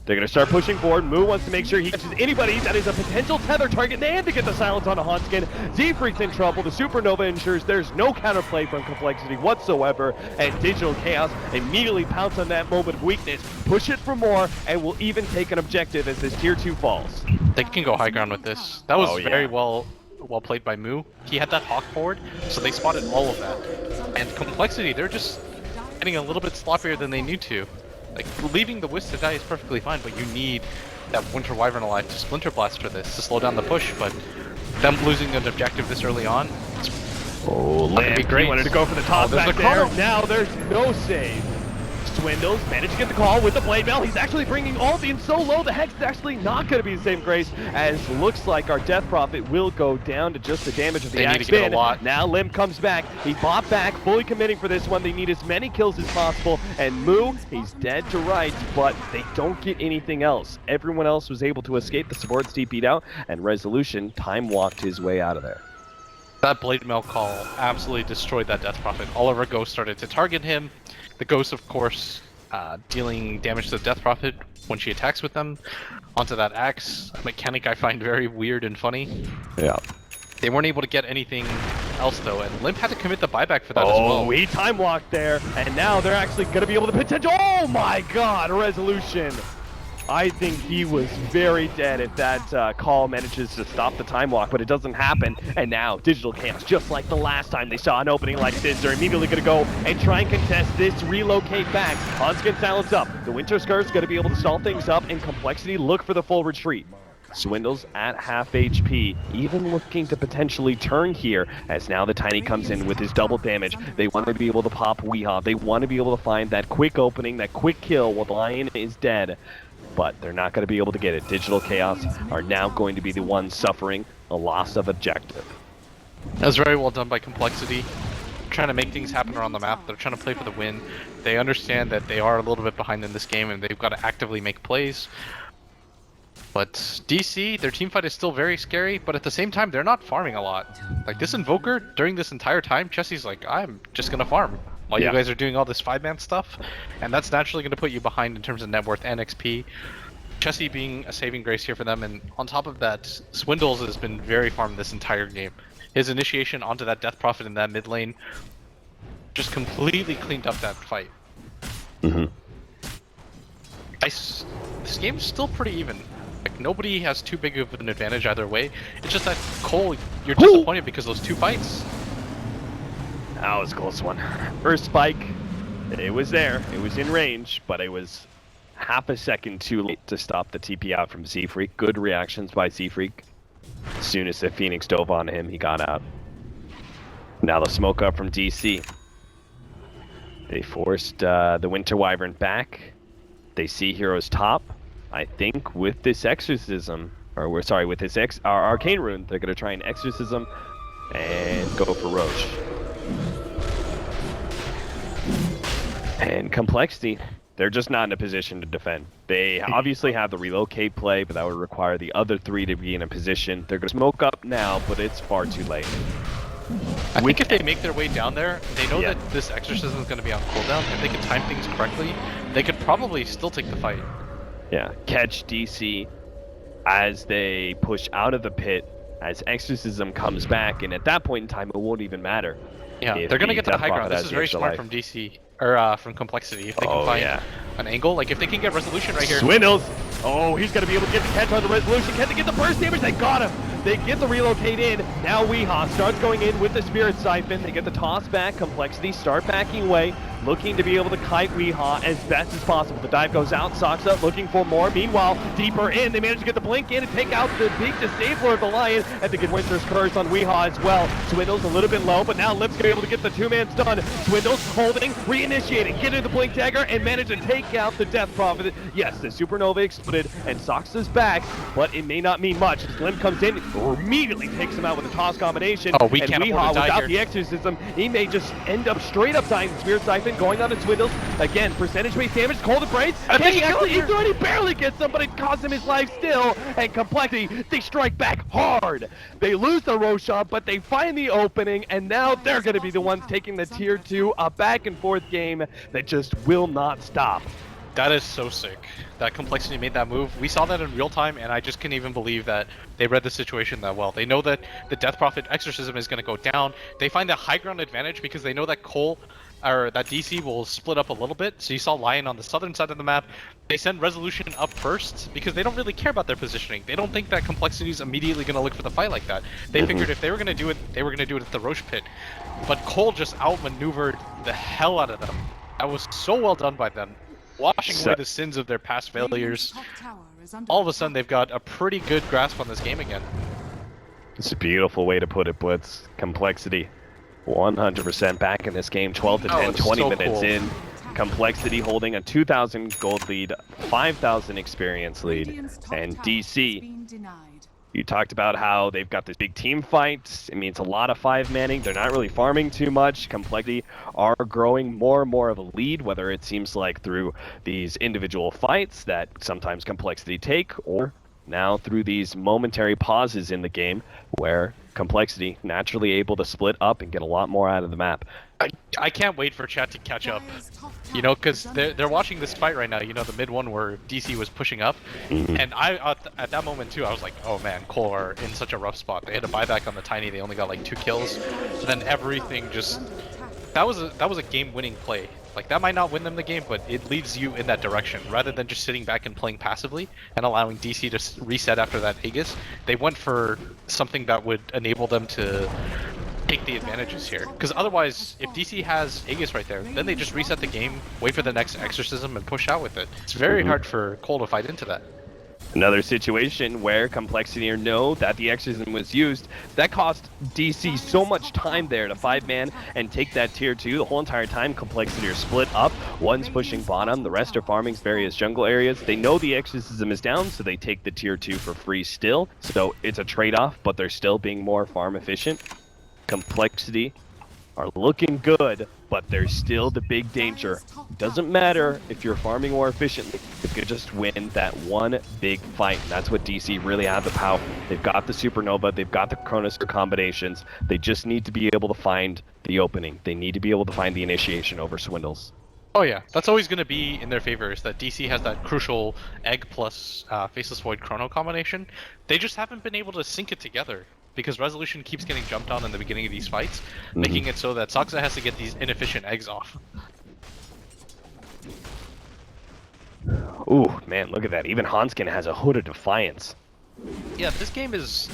They're going to start pushing forward. Moo wants to make sure he catches anybody that is a potential tether target. And to get the silence on a Hanskin. Z-Freak's in trouble. The Supernova ensures there's no counterplay from Complexity whatsoever. And Digital Chaos immediately pounce on that moment of weakness. Push it for more, and will even take an objective as this tier 2 falls. They can go high ground with this. That was very well played by Moo. He had that hawk forward, so they spotted all of that. And Complexity, they're just getting a little bit sloppier than they need to. Like, leaving the Wisp to die is perfectly fine, but you need that Winter Wyvern alive to Splinter Blast for this, to slow down the push, but them losing an objective this early on, oh, Lamp, he great. Wanted to go for the top back there. Now there's no save. Swindles managed to get the call with the Blade Mail. He's actually bringing all the in so low. The Hex is actually not going to be the same grace, as looks like our Death Prophet will go down to just the damage of the Axe Spin. Now Limp comes back. He bought back, fully committing for this one. They need as many kills as possible. And Moo, he's dead to rights, but they don't get anything else. Everyone else was able to escape. The supports TP'd out, and Resolution time walked his way out of there. That Blade Mail call absolutely destroyed that Death Prophet. All of our ghosts started to target him. The Ghost, of course, dealing damage to the Death Prophet when she attacks with them. Onto that Axe, a mechanic I find very weird and funny. Yeah. They weren't able to get anything else, though, and Limp had to commit the buyback for that as well. Oh, he time walked there, and now they're actually going to be able to potential. Oh my god, Resolution! I think he was very dead if that call manages to stop the time walk, but it doesn't happen. And now Digital Chaos, just like the last time they saw an opening like this, they're immediately going to go and try and contest this relocate back. Hanskin silence up. The Winter Scar's going to be able to stall things up, and Complexity look for the full retreat. Swindles at half HP, even looking to potentially turn here, as now the Tiny comes in with his double damage. They want to be able to pop Weehaw. They want to be able to find that quick opening, that quick kill while the Lion is dead. But they're not going to be able to get it. Digital Chaos are now going to be the ones suffering a loss of objective. That was very well done by Complexity. Trying to make things happen around the map. They're trying to play for the win. They understand that they are a little bit behind in this game and they've got to actively make plays. But DC, their team fight is still very scary, but at the same time, they're not farming a lot. Like this Invoker, during this entire time, Chessie's like, I'm just gonna farm while you guys are doing all this 5-man stuff. And that's naturally gonna put you behind in terms of net worth and XP. Chessie being a saving grace here for them, and on top of that, Swindles has been very farmed this entire game. His initiation onto that Death Prophet in that mid lane just completely cleaned up that fight. This game's still pretty even. Like, nobody has too big of an advantage either way. It's just that coL, you're disappointed because those 2 fights. That was a close one. First spike, it was there. It was in range, but it was half a second too late to stop the TP out from Z-Freak. Good reactions by Z-Freak. As soon as the Phoenix dove on him, he got out. Now the smoke up from DC. They forced the Winter Wyvern back. They see Heroes top. I think with this Exorcism, or we're sorry, with this Arcane Rune, they're going to try and Exorcism and go for Roche. And Complexity, they're just not in a position to defend. They obviously have the relocate play, but that would require the other 3 to be in a position. They're going to smoke up now, but it's far too late. I think if they make their way down there, they know that this Exorcism is going to be on cooldown. If they can time things correctly, they could probably still take the fight. Yeah, catch DC as they push out of the pit, as Exorcism comes back, and at that point in time, it won't even matter. Yeah, they're gonna get to the high ground. This is very smart from DC, or from Complexity. If they can find an angle, like if they can get resolution right here. Swindles! Oh, he's gonna be able to get the catch on the resolution. Can they get the burst damage? They got him! They get the relocate in. Now Weehaw starts going in with the Spirit Siphon. They get the toss back. Complexity start backing away, looking to be able to kite Weehaw as best as possible. The dive goes out, Socks up, looking for more. Meanwhile, deeper in, they manage to get the blink in and take out the big disabler of the Lion, and they get Winter's Curse on Weehaw as well. Swindles a little bit low, but now Lip's gonna be able to get the 2-man stun. Swindles holding, reinitiating, getting the blink dagger, and manage to take out the Death Prophet. Yes, the Supernova exploded, and Socks is back, but it may not mean much. Slim comes in, immediately takes him out with a toss combination. Oh, we and can't Weehaw, afford to die without here. the Exorcism, he may just end up straight up dying. Spirit Siphon going on to Swindles. Again, percentage-based damage, cold embrace. Can he actually into it? He barely gets him, but it costs him his life still. And Complexity, they strike back hard. They lose the Roshan, but they find the opening, and now they're going to be the ones taking the tier 2, a back-and-forth game that just will not stop. That is so sick. That Complexity made that move. We saw that in real time, and I just can't even believe that they read the situation that well. They know that the Death Prophet Exorcism is going to go down. They find the high ground advantage because they know that coL, or that DC will split up a little bit. So you saw Lion on the southern side of the map. They send Resolution up first because they don't really care about their positioning. They don't think that Complexity is immediately going to look for the fight like that. They figured if they were going to do it, they were going to do it at the Roche pit. But coL just outmaneuvered the hell out of them. That was so well done by them. Washing away the sins of their past failures. All of a sudden, they've got a pretty good grasp on this game again. It's a beautiful way to put it, Blitz. Complexity, 100% back in this game. 12 to 10, 20 minutes in. Complexity holding a 2,000 gold lead, 5,000 experience lead, and DC. You talked about how they've got this big team fight. It means a lot of 5-manning. They're not really farming too much. Complexity are growing more and more of a lead, whether it seems like through these individual fights that sometimes Complexity take, or now through these momentary pauses in the game where Complexity naturally able to split up and get a lot more out of the map. I can't wait for chat to catch up, you know, because they're watching this fight right now, you know, the mid one where DC was pushing up, and I at that moment too, I was like, oh man, coL are in such a rough spot. They had a buyback on the Tiny, they only got like 2 kills, so then everything just, that was a game-winning play. Like, that might not win them the game, but it leads you in that direction. Rather than just sitting back and playing passively and allowing DC to reset after that Aegis, they went for something that would enable them to take the advantages here. Because otherwise, if DC has Aegis right there, then they just reset the game, wait for the next Exorcism, and push out with it. It's very hard for coL to fight into that. Another situation where Complexity know that the exorcism was used. That cost DC so much time there to 5-man and take that tier 2. The whole entire time Complexity are split up. One's pushing bottom, the rest are farming various jungle areas. They know the exorcism is down, so they take the tier 2 for free still. So it's a trade-off, but they're still being more farm efficient. Complexity are looking good, but there's still the big danger. Doesn't matter if you're farming more efficiently, you could just win that one big fight. And that's what DC really have the power. They've got the Supernova, they've got the Chronosphere combinations. They just need to be able to find the opening. They need to be able to find the initiation over Swindles. Oh yeah, that's always going to be in their favor, is that DC has that crucial Egg plus Faceless Void Chrono combination. They just haven't been able to sync it together, because Resolution keeps getting jumped on in the beginning of these fights, making it so that Saksa has to get these inefficient eggs off. Ooh, man, look at that. Even Hanskin has a Hood of Defiance. Yeah, this game is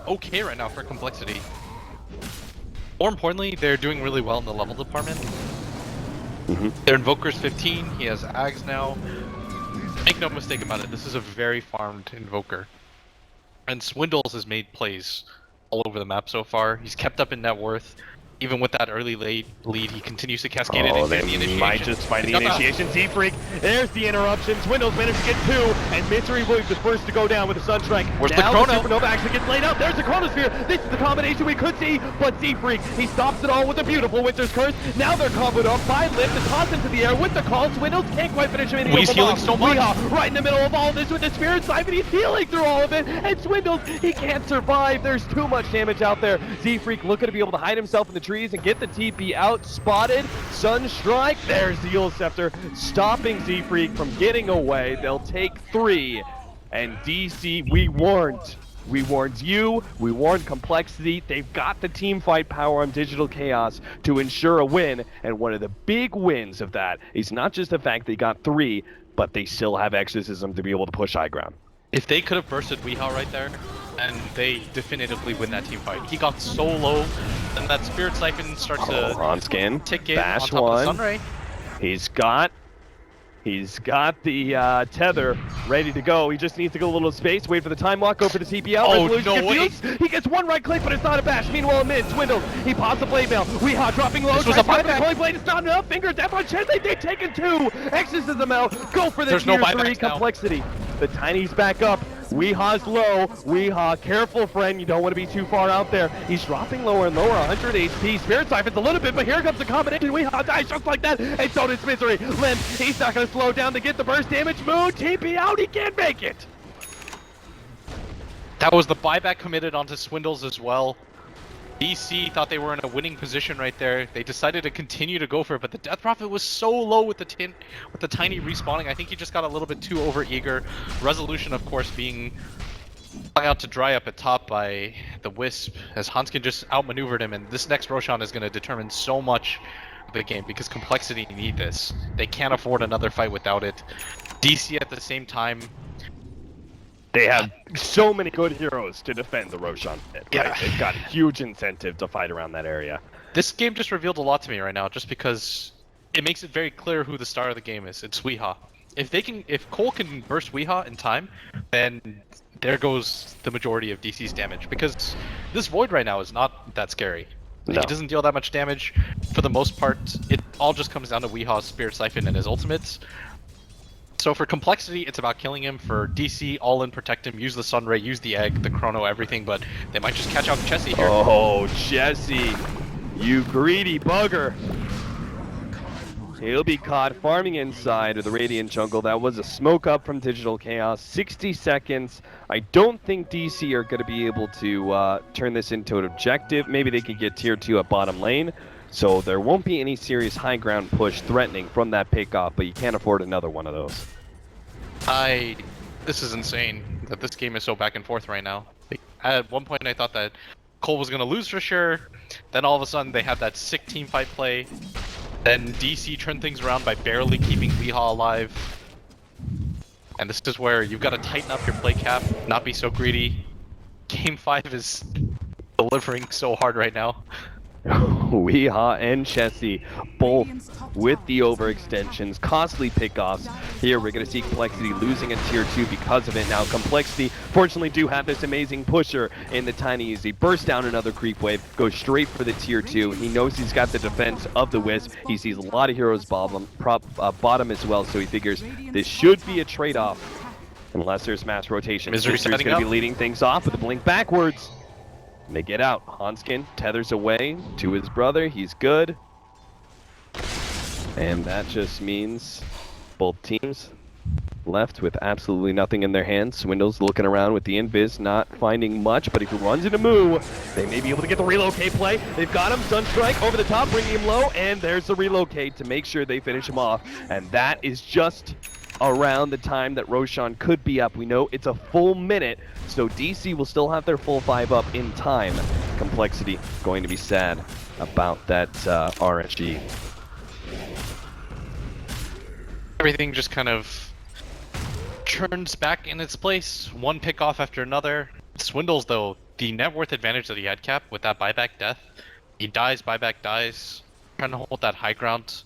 okay right now for Complexity. More importantly, they're doing really well in the level department. Their Invoker's 15, he has Ags now. Make no mistake about it, this is a very farmed Invoker. And Swindles has made plays all over the map so far. He's kept up in net worth. Even with that early lead, he continues to cascade it into the initiation. Might just find the initiation. Z-Freak, there's the interruption. Swindles managed to get 2, and Misery Williams the first to go down with a Sunstrike. Where's now the Chrono? Supernova actually gets laid out. There's the Chronosphere. This is the combination we could see, but Z-Freak, he stops it all with a beautiful Winter's Curse. Now they're comboed up by Lift and toss into the air with the call. Swindles can't quite finish him. He's healing so much. Right in the middle of all this with the Spirit Siphon. He's healing through all of it, and Swindles, he can't survive. There's too much damage out there. Z-Freak looking to be able to hide himself in the trees and get the TP out. Spotted. Sunstrike. There's the Eul Scepter stopping Z-Freak from getting away. They'll take 3. And DC, we warned. We warned you. We warned Complexity. They've got the team fight power on Digital Chaos to ensure a win. And one of the big wins of that is not just the fact they got 3, but they still have Exorcism to be able to push high ground. If they could have bursted Weehaw right there, and they definitively win that team fight. He got so low, and that Spirit Siphon starts to Hanskin, tick in Bash on top one. of Sunray. He's got the tether ready to go. He just needs to go a little space, wait for the time walk, go for the TP out. Oh, Resolution no way. confused. He gets one right click, but it's not a bash. Meanwhile, mid, Swindles, he pops the blade mail. Weehaw dropping low. This was a tries to buyback. Holy blade, it's not enough. Finger death on Chen. They've taken 2. Exorcism out. Go for the There's no tier 3 buybacks now. Complexity. The Tiny's back up. Weehaw's low. Weehaw, careful, friend. You don't want to be too far out there. He's dropping lower and lower. 100 HP. Spirit Siphon's a little bit, but here comes the combination. Weehaw dies just like that. And so does Misery. Limp, he's not going to slow down to get the burst damage. Moon, TP out. He can't make it. That was the buyback committed onto Swindles as well. DC thought they were in a winning position right there. They decided to continue to go for it, but the Death Prophet was so low with the Tiny respawning. I think he just got a little bit too overeager. Resolution, of course, being out to dry up at top by the Wisp, as Hanskin just outmaneuvered him, and this next Roshan is going to determine so much of the game, because Complexity need this. They can't afford another fight without it. DC at the same time, They have so many good heroes to defend the Roshan pit. Right? Yeah. They've got a huge incentive to fight around that area. this game just revealed a lot to me right now, just because it makes it very clear who the star of the game is. It's Weehaw. If coL can burst Weehaw in time, then there goes the majority of DC's damage, because this Void right now is not that scary. No. He doesn't deal that much damage. For the most part, it all just comes down to Weehaw's Spirit Siphon and his ultimates. So for Complexity, it's about killing him. For DC, all in, protect him, use the Sunray, use the Egg, the Chrono, everything, but they might just catch out Chessie here. Oh, Jesse, you greedy bugger. He'll be caught farming inside of the Radiant Jungle. That was a smoke up from Digital Chaos. 60 seconds. I don't think DC are going to be able to turn this into an objective. Maybe they could get tier 2 at bottom lane. So there won't be any serious high ground push threatening from that pick-off, but you can't afford another one of those. This is insane that this game is so back and forth right now. At one point I thought that coL was going to lose for sure. Then all of a sudden they had that sick team fight play. Then DC turned things around by barely keeping Weehaw alive. And this is where you've got to tighten up your play cap, not be so greedy. Game 5 is delivering so hard right now. Weehaw and Chessie, both with the overextensions, costly pickoffs. Here we're going to see Complexity losing a tier 2 because of it. Now Complexity fortunately do have this amazing pusher in the Tiny as he bursts down another creep wave, goes straight for the tier 2. He knows he's got the defense of the Wisp. He sees a lot of heroes bottom as well, so he figures this should be a trade-off unless there's mass rotation. Misery's going to be leading things off with a blink backwards. And they get out. Hanskin tethers away to his brother. He's good. And that just means both teams left with absolutely nothing in their hands. Swindle's looking around with the invis, not finding much, but if he runs into Moo, they may be able to get the relocate play. They've got him. Sunstrike over the top, bringing him low, and there's the relocate to make sure they finish him off. And that is just around the time that Roshan could be up. We know it's a full minute, so DC will still have their full 5 up in time. Complexity going to be sad about that RNG. Everything just kind of turns back in its place, one pick off after another. Swindles, though, the net worth advantage that he had, Cap, with that buyback death, he dies, buyback dies, trying to hold that high ground,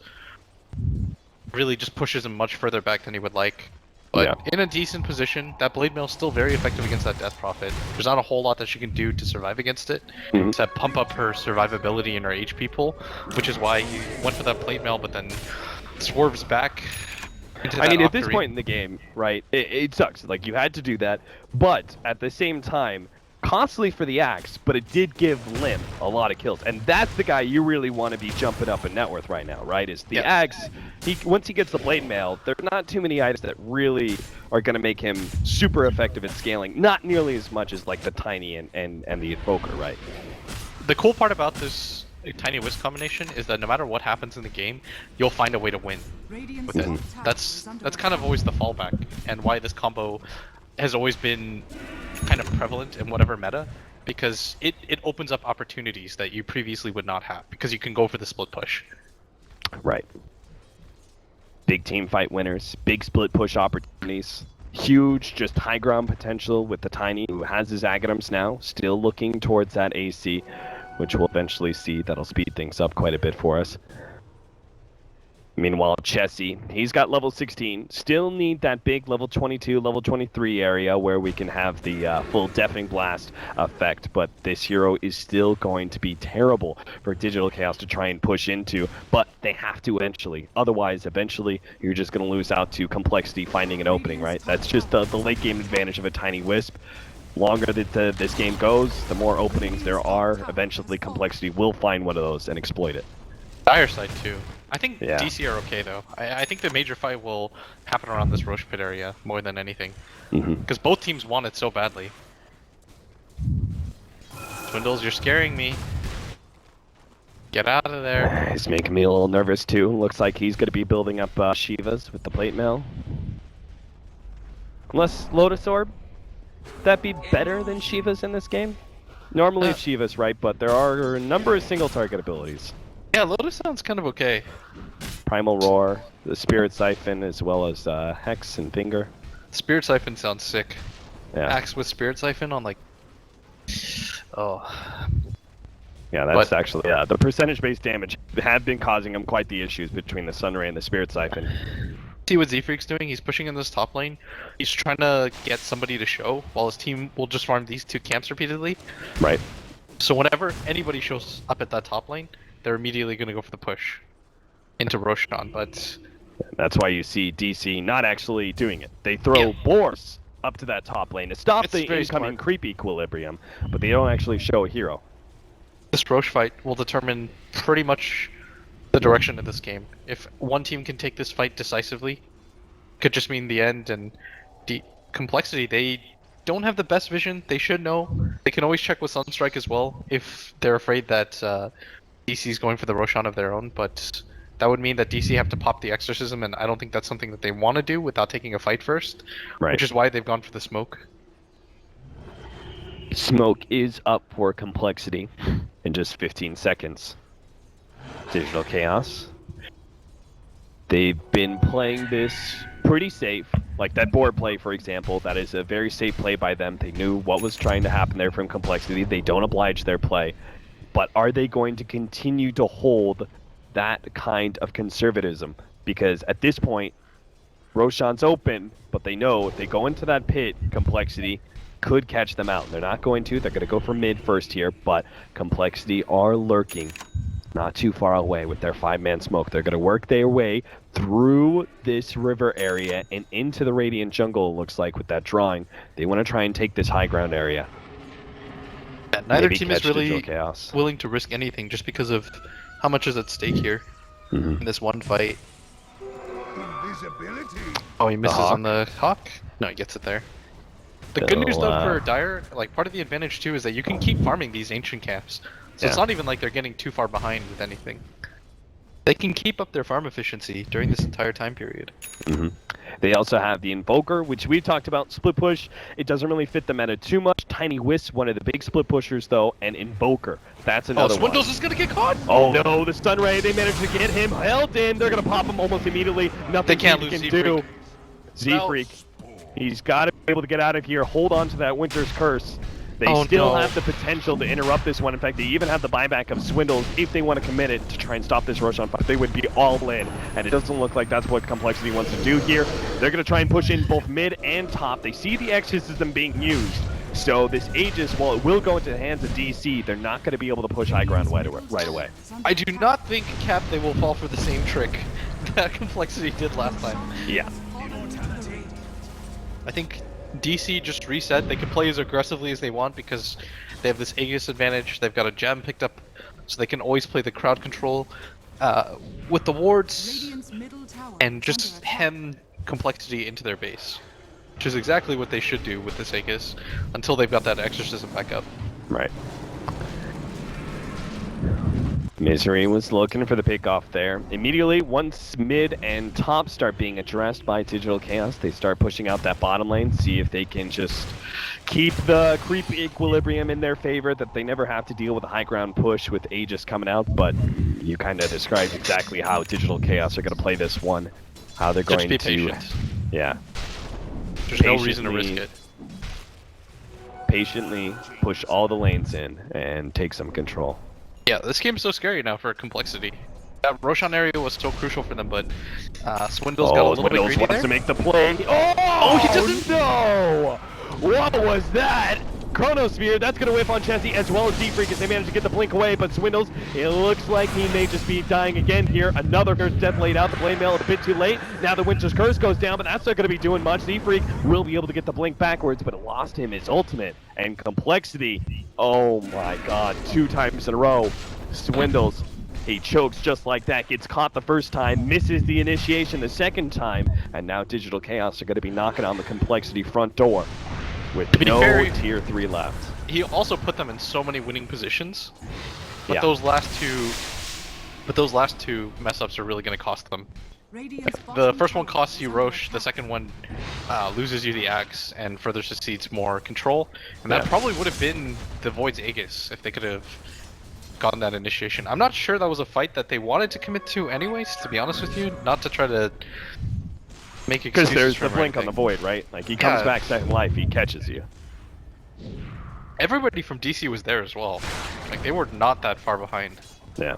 really just pushes him much further back than he would like. But in a decent position, that Blade Mail is still very effective against that Death Prophet. There's not a whole lot that she can do to survive against it, except pump up her survivability and her HP pool, which is why he went for that Plate Mail, but then swerves back. I mean, at this point in the game, right, it sucks. Like, you had to do that, but at the same time, costly for the Axe, but it did give Lim a lot of kills. And that's the guy you really want to be jumping up in net worth right now, right? Is the Axe, once he gets the Blade Mail, there are not too many items that really are going to make him super effective at scaling. Not nearly as much as, like, the Tiny and the Evoker, right? The cool part about this Tiny Wisp combination is that no matter what happens in the game, you'll find a way to win with it. That's kind of always the fallback, and why this combo has always been kind of prevalent in whatever meta, because it opens up opportunities that you previously would not have, because you can go for the split push. Right. Big team fight winners, big split push opportunities, huge just high ground potential with the Tiny, who has his Agatums now, still looking towards that AC, which we'll eventually see that'll speed things up quite a bit for us. Meanwhile, Chessie, he's got level 16. Still need that big level 22, level 23 area where we can have the full Deafening Blast effect, but this hero is still going to be terrible for Digital Chaos to try and push into, but they have to eventually. Otherwise, eventually, you're just going to lose out to Complexity finding an opening, right? That's just the late game advantage of a Tiny Wisp. Longer that this game goes, the more openings there are. Eventually, Complexity will find one of those and exploit it. Dire side too. I think DC are okay though. I think the major fight will happen around this Roche Pit area more than anything. Because both teams want it so badly. Swindles, you're scaring me. Get out of there. He's making me a little nervous too. Looks like he's going to be building up Shivas with the Plate Mail. Unless Lotus Orb, that'd be better than Shivas in this game? Normally it's Shivas, right? But there are a number of single target abilities. Yeah, Lotus sounds kind of okay. Primal Roar, the Spirit Siphon, as well as Hex and Finger. Spirit Siphon sounds sick. Yeah. Axe with Spirit Siphon on like... Oh. Yeah, that's actually... Yeah, the percentage-based damage had been causing him quite the issues between the Sunray and the Spirit Siphon. See what Z-Freak's doing? He's pushing in this top lane. He's trying to get somebody to show, while his team will just farm these two camps repeatedly. Right. So whenever anybody shows up at that top lane, they're immediately going to go for the push into Roshan, but... That's why you see DC not actually doing it. They throw Boars up to that top lane to stop the incoming creep equilibrium, but they don't actually show a hero. This Roche fight will determine pretty much the direction of this game. If one team can take this fight decisively, could just mean the end, and Complexity, they don't have the best vision. They should know. They can always check with Sunstrike as well if they're afraid that DC is going for the Roshan of their own, but that would mean that DC have to pop the Exorcism, and I don't think that's something that they want to do without taking a fight first, which is why they've gone for the smoke. Smoke is up for Complexity in just 15 seconds. Digital Chaos. They've been playing this pretty safe, like that board play, for example. That is a very safe play by them. They knew what was trying to happen there from Complexity. They don't oblige their play. but are they going to continue to hold that kind of conservatism? Because at this point, Roshan's open, but they know if they go into that pit, Complexity could catch them out. They're not going to. They're going to go for mid first here, but Complexity are lurking not too far away with their 5-man smoke. They're going to work their way through this river area and into the Radiant jungle, it looks like, with that drawing. They want to try and take this high ground area. Yeah, neither Maybe team is catch Digital really Chaos. willing to risk anything just because of how much is at stake here in this one fight. Invisibility. Oh, he misses Hawk? on the Hawk? No, he gets it there. The good news though They'll, for Dire, like part of the advantage too, is that you can keep farming these ancient camps. So it's Yeah. not even like they're getting too far behind with anything. They can keep up their farm efficiency during this entire time period. They also have the Invoker, which we talked about, split push. It doesn't really fit the meta too much. Tiny Wisp, one of the big split pushers though, and Invoker. That's Oh, another one. Swindles is gonna get caught! Oh no, the stun ray, they managed to get him held in. They're gonna pop him almost immediately. Nothing They can't he lose can Z-Freak. do. Z-Freak. He's got to be able to get out of here, hold on to that Winter's Curse. They Oh, still no. have the potential to interrupt this one. In fact, they even have the buyback of Swindles if they want to commit it to try and stop this Roshan fight. They would be all in, and it doesn't look like that's what Complexity wants to do here. They're going to try and push in both mid and top. They see the exorcism being used. So this Aegis, while it will go into the hands of DC, they're not going to be able to push high ground right away. I do not think, Cap, they will fall for the same trick that Complexity did last time. Yeah. I think DC just reset. They can play as aggressively as they want because they have this Aegis advantage. They've got a gem picked up, so they can always play the crowd control with the wards Radiant's middle tower and is just under attack. hem Complexity into their base, which is exactly what they should do with this Aegis until they've got that exorcism back up. Right. Misery was looking for the pickoff there. Immediately, once mid and top start being addressed by Digital Chaos, they start pushing out that bottom lane, see if they can just keep the creep equilibrium in their favor, that they never have to deal with a high ground push with Aegis coming out. But you kind of described exactly how Digital Chaos are going to play this one. How they're Just going be to... patient. Yeah. There's no reason to risk Patiently- it. Patiently push all the lanes in and take some control. Yeah, this game's so scary now for Complexity. That Roshan area was so crucial for them, but Swindle's got a little Swindles bit greedy wants there. to make the play. Oh, he doesn't know! What was that? Chronosphere, that's going to whiff on Chessie as well as Z-Freak as they manage to get the blink away, but Swindles, it looks like he may just be dying again here. Another first death laid out, the blade mail a bit too late. Now the Winter's Curse goes down, but that's not going to be doing much. Z-Freak will be able to get the blink backwards, but it lost him his ultimate. And Complexity, oh my god, 2 times in a row. Swindles, he chokes just like that, gets caught the first time, misses the initiation the second time, and now Digital Chaos are going to be knocking on the Complexity front door with be no fair, tier 3 left. He also put them in so many winning positions, but Yeah. those last two mess ups are really going to cost them. Radiant's The bottom first one tower costs is you under Roche, the attack. second one loses you the axe and further succeeds more control, and that Yeah. probably would have been the Void's Aegis if they could have gotten that initiation. I'm not sure that was a fight that they wanted to commit to anyways, to be honest with you, not to try to make Because excuses there's for the him or blink on the anything. Void, right? Like, he comes Yeah. back second life, he catches you. Everybody from DC was there as well. Like, they were not that far behind. Yeah.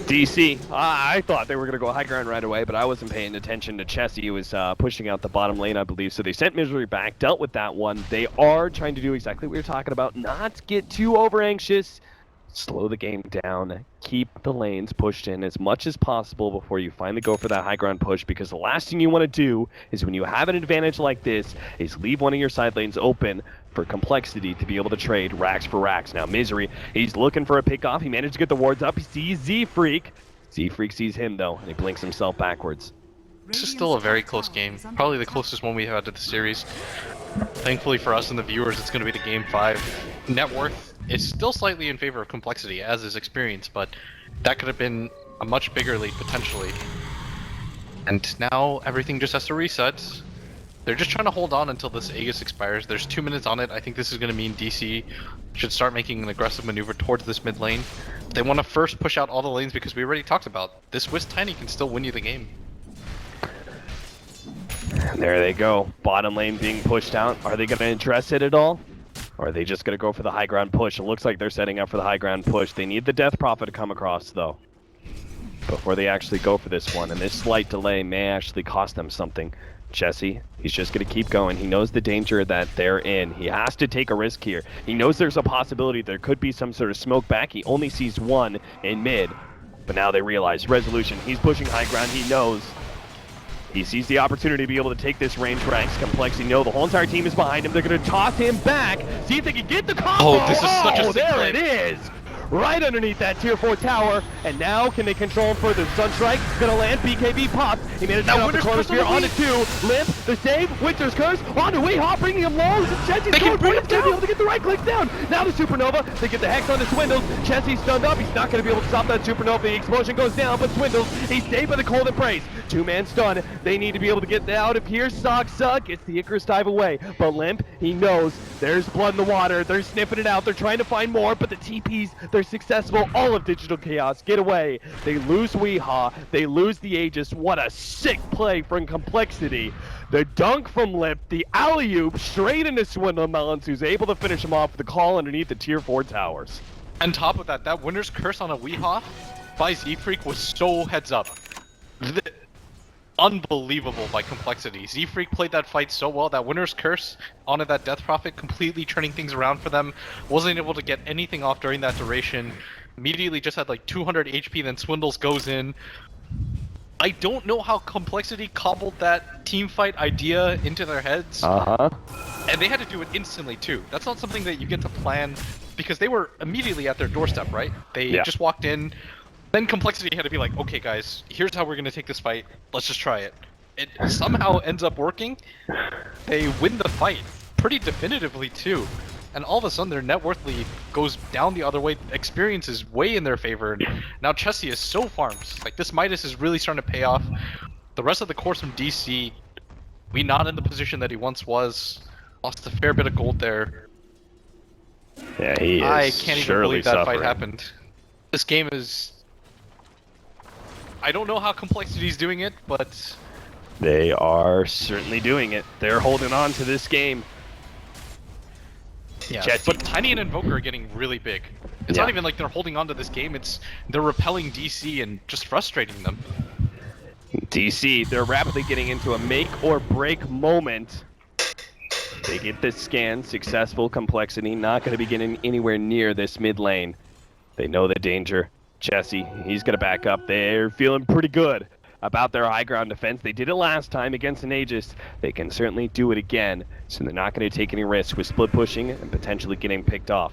DC, I thought they were going to go high ground right away, but I wasn't paying attention to Chessie. He was pushing out the bottom lane, I believe. So they sent Misery back, dealt with that one. They are trying to do exactly what we were talking about, not get too over anxious, slow the game down, keep the lanes pushed in as much as possible before you finally go for that high ground push, because the last thing you want to do is, when you have an advantage like this, is leave one of your side lanes open for Complexity to be able to trade racks for racks. Now Misery, he's looking for a pickoff. He managed to get the wards up. He sees Z-Freak. Z-Freak sees him though, and he blinks himself backwards. This is still a very close game. Probably the closest one we've had to the series. Thankfully for us and the viewers, it's going to be the Game 5. Net worth is still slightly in favor of Complexity, as is experience, but that could have been a much bigger lead potentially. And now everything just has to reset. They're just trying to hold on until this Aegis expires. There's 2 minutes on it. I think this is going to mean DC should start making an aggressive maneuver towards this mid lane. They want to first push out all the lanes because we already talked about this Wisp Tiny can still win you the game. And there they go. Bottom lane being pushed out. Are they going to address it at all? Or are they just going to go for the high ground push? It looks like they're setting up for the high ground push. They need the Death Prophet to come across, though, before they actually go for this one. And this slight delay may actually cost them something. Jesse, he's just going to keep going. He knows the danger that they're in. He has to take a risk here. He knows there's a possibility there could be some sort of smoke back. He only sees one in mid. But now they realize Resolution. He's pushing high ground. He knows. He sees the opportunity to be able to take this range ranks. Complexity, no, the whole entire team is behind him. They're going to toss him back. See if they can get the combo. Oh, this is such a sick there play. it is. Right underneath that tier 4 tower. And now can they control him further? Sunstrike going to land. BKB pops. He managed to get off the corner sphere onto 2. Limp, the save. Winter's Curse onto Weehaw, bringing him low. Chensy's going to be able to get the right click down. Now the Supernova. They get the Hex on the Swindles. Chensy's stunned up. He's not going to be able to stop that Supernova. The explosion goes down, but Swindles, he's saved by the Cold Embrace. 2-man stun. They need to be able to get out of here. Suck. Gets the Icarus dive away. But Limp, he knows there's blood in the water. They're sniffing it out. They're trying to find more, but the TPs, they're successful. All of Digital Chaos get away. They lose Weehaw. They lose the Aegis. What a sick play from Complexity. The dunk from Lip, the alley-oop straight into Swindle Melons, who's able to finish him off with the call underneath the tier 4 towers. On top of that, that Winner's Curse on a Weehaw by Z-Freak was so heads up. Unbelievable by Complexity. Z-Freak played that fight so well. That Winner's Curse onto that Death Prophet, completely turning things around for them. Wasn't able to get anything off during that duration. Immediately just had like 200 HP, then Swindles goes in. I don't know how Complexity cobbled that team fight idea into their heads. And they had to do it instantly too. That's not something that you get to plan, because they were immediately at their doorstep, right? They just walked in. Then Complexity had to be like, okay guys, here's how we're gonna take this fight. Let's just try it. It somehow ends up working. They win the fight pretty definitively too. And all of a sudden their net worth lead goes down the other way. Experience is way in their favor. And now Chessie is so farms. Like, this Midas is really starting to pay off. The rest of the course from DC, we not in the position that he once was. Lost a fair bit of gold there. Yeah, he is. I can't even believe that suffering. fight happened. This game is... I don't know how Complexity's doing it, but... They are certainly doing it. They're holding on to this game. Yeah, Jesse. but Tiny and Invoker are getting really big. It's not even like they're holding on to this game, it's they're repelling DC and just frustrating them. DC, they're rapidly getting into a make or break moment. They get this scan, successful. Complexity not going to be getting anywhere near this mid lane. They know the danger. Jesse, he's going to back up. They're feeling pretty good about their high ground defense. They did it last time against an Aegis. They can certainly do it again, so they're not going to take any risks with split pushing and potentially getting picked off.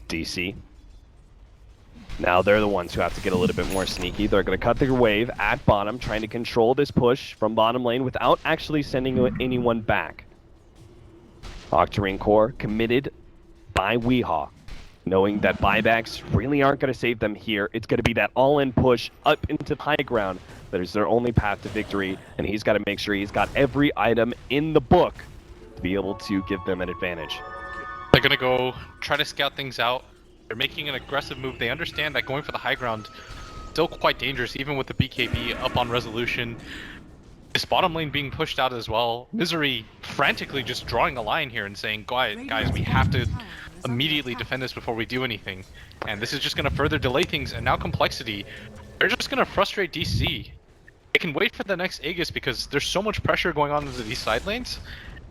DC. Now they're the ones who have to get a little bit more sneaky. They're going to cut their wave at bottom, trying to control this push from bottom lane without actually sending anyone back. Octarine Core committed by Weehaw, knowing that buybacks really aren't going to save them here. It's going to be that all-in push up into the high ground that is their only path to victory, and he's got to make sure he's got every item in the book to be able to give them an advantage. They're gonna go try to scout things out. They're making an aggressive move. They understand that going for the high ground still quite dangerous, even with the BKB up on resolution. This bottom lane being pushed out as well. Misery frantically just drawing a line here and saying, guys, we have to immediately defend this before we do anything. And this is just going to further delay things. And now Complexity, they're just going to frustrate DC. They can wait for the next Aegis because there's so much pressure going on into these side lanes.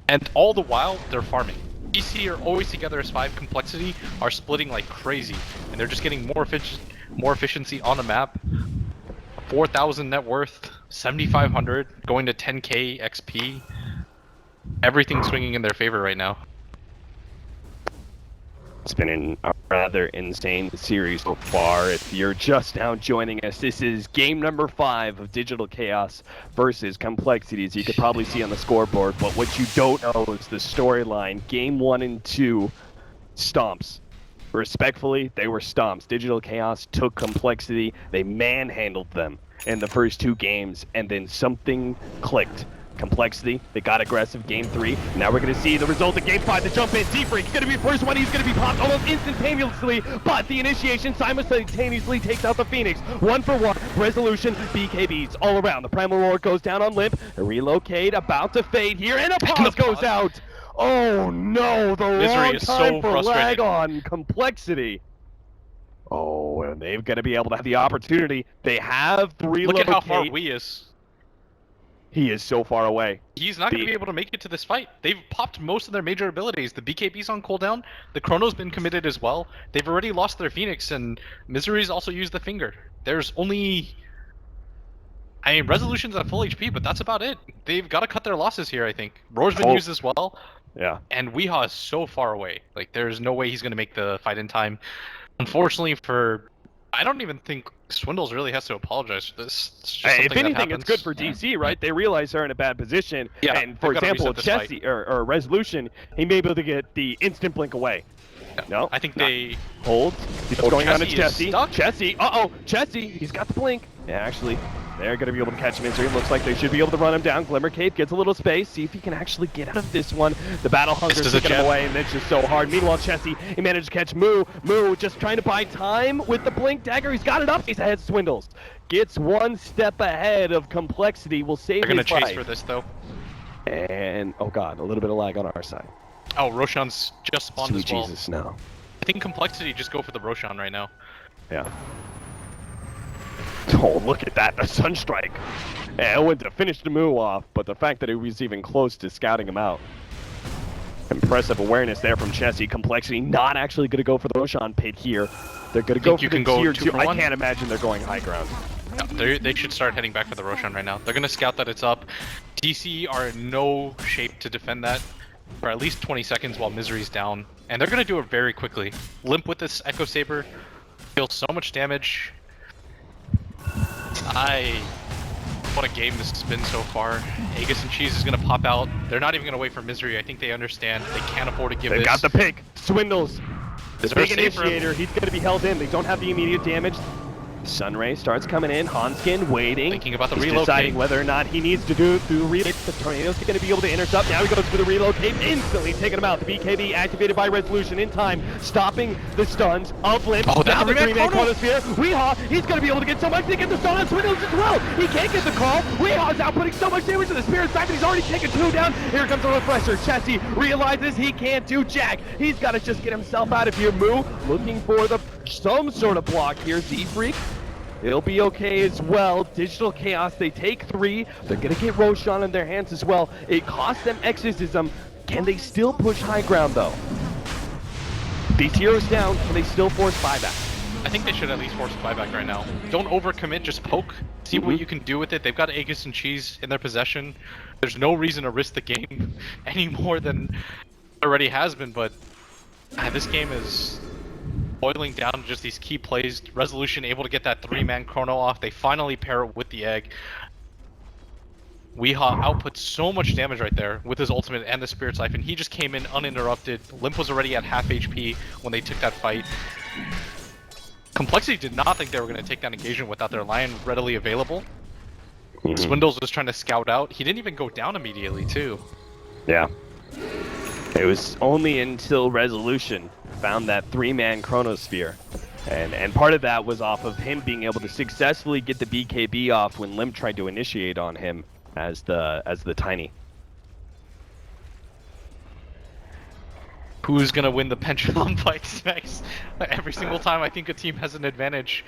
And all the while, they're farming. DC are always together as 5. Complexity are splitting like crazy. And they're just getting more efficiency on the map. 4,000 net worth, 7,500, going to 10k XP. Everything's swinging in their favor right now. It's been a rather insane series so far. If you're just now joining us, this is game number 5 of Digital Chaos versus Complexity, as you could probably see on the scoreboard. But what you don't know is the storyline. Game 1 and 2, stomps. Respectfully, they were stomps. Digital Chaos took Complexity. They manhandled them in the first 2 games, and then something clicked. Complexity, they got aggressive game 3. Now we're going to see the result of game 5. The jump in, Z-Freak, he's going to be the first one. He's going to be popped almost instantaneously, but the initiation simultaneously takes out the Phoenix. 1 for 1, resolution, BKBs all around. The Primal Roar goes down on Limp. A relocate about to fade here, and a pause goes out. Oh no, the Misery wrong is time so for frustrated. lag on complexity. Oh, and they've got to be able to have the opportunity. They have three. Look at how far Wee is. He is so far away. He's not going to be able to make it to this fight. They've popped most of their major abilities. The BKB's on cooldown. The Chrono's been committed as well. They've already lost their Phoenix, and Misery's also used the Finger. There's only... I mean, Resolution's at full HP, but that's about it. They've got to cut their losses here, I think. Roar's been used as well. Yeah. And Weehaw is so far away. Like, there's no way he's going to make the fight in time. Unfortunately for... I don't even think Swindles really has to apologize for this. It's just Hey, if something that anything, it's good for DC, right? They realize they're in a bad position. Yeah, and for they've gotta example, reset this fight. Chessie or Resolution, he may be able to get the instant blink away. No, I think they... hold. What's going on to Chessie is Chessie? stuck. Chessie, Chessie, he's got the blink. Yeah, actually, they're going to be able to catch him in. So it looks like they should be able to run him down. Glimmer Cape gets a little space. See if he can actually get out of this one. The battle hunger is taking him away, and it's just so hard. Meanwhile, Chessie, he managed to catch Moo. Moo just trying to buy time with the blink dagger. He's got it up. He's ahead. Swindles gets one step ahead of complexity. Will save They're his going to life. chase for this, though. And, oh god, a little bit of lag on our side. Oh, Roshan's just spawned Sweet as well. Jesus, no. I think Complexity just go for the Roshan right now. Yeah. Oh, look at that, the Sunstrike. And it went to finish the move off, but the fact that he was even close to scouting him out. Impressive awareness there from Chessie. Complexity not actually going to go for the Roshan pit here. They're going to go for the tier 2. I can't imagine they're going high ground. No, they should start heading back for the Roshan right now. They're going to scout that it's up. DC are in no shape to defend that for at least 20 seconds while Misery's down. And they're going to do it very quickly. Limp with this Echo Saber deals so much damage. What a game this has been so far. Aegis and Cheese is going to pop out. They're not even going to wait for Misery. I think they understand. They can't afford to give They this. got the pick. Swindles. The big They're safe for him. initiator. He's going to be held in. They don't have the immediate damage. Sunray starts coming in. Hanskin waiting. Thinking about the He's relocate. deciding whether or not he needs to do the relocate. The Tornado's going to be able to intercept. Now he goes for the relocate. Instantly taking him out. The BKB activated by Resolution in time. Stopping the stuns of Limp. Oh, now the that's a three-man Chrono. Chronosphere. Weehaw, he's going to be able to get so much to get the stun on Swindles as well. He can't get the call. Weehaw's outputting so much damage to the Spirit side, but he's already taken 2 down. Here comes the refresher. Chessie realizes he can't do jack. He's got to just get himself out of here. Moo looking for some sort of block here. Z-Freak. It'll be okay as well. Digital Chaos, they take 3. They're going to get Roshan in their hands as well. It costs them Exorcism. Can they still push high ground, though? These heroes down. Can they still force buyback? I think they should at least force buyback right now. Don't overcommit, just poke. See what you can do with it. They've got Aegis and Cheese in their possession. There's no reason to risk the game any more than it already has been, but this game is boiling down to just these key plays. Resolution able to get that 3-man Chrono off. They finally pair it with the egg. Weehaw outputs so much damage right there with his ultimate and the Spirit Siphon. He just came in uninterrupted. Limp was already at half HP when they took that fight. Complexity did not think they were going to take that engagement without their Lion readily available. Swindles was trying to scout out. He didn't even go down immediately, too. Yeah. It was only until Resolution found that 3-man Chronosphere. And part of that was off of him being able to successfully get the BKB off when Limp tried to initiate on him as the Tiny. Who's gonna win the pendulum fights next? Every single time I think a team has an advantage,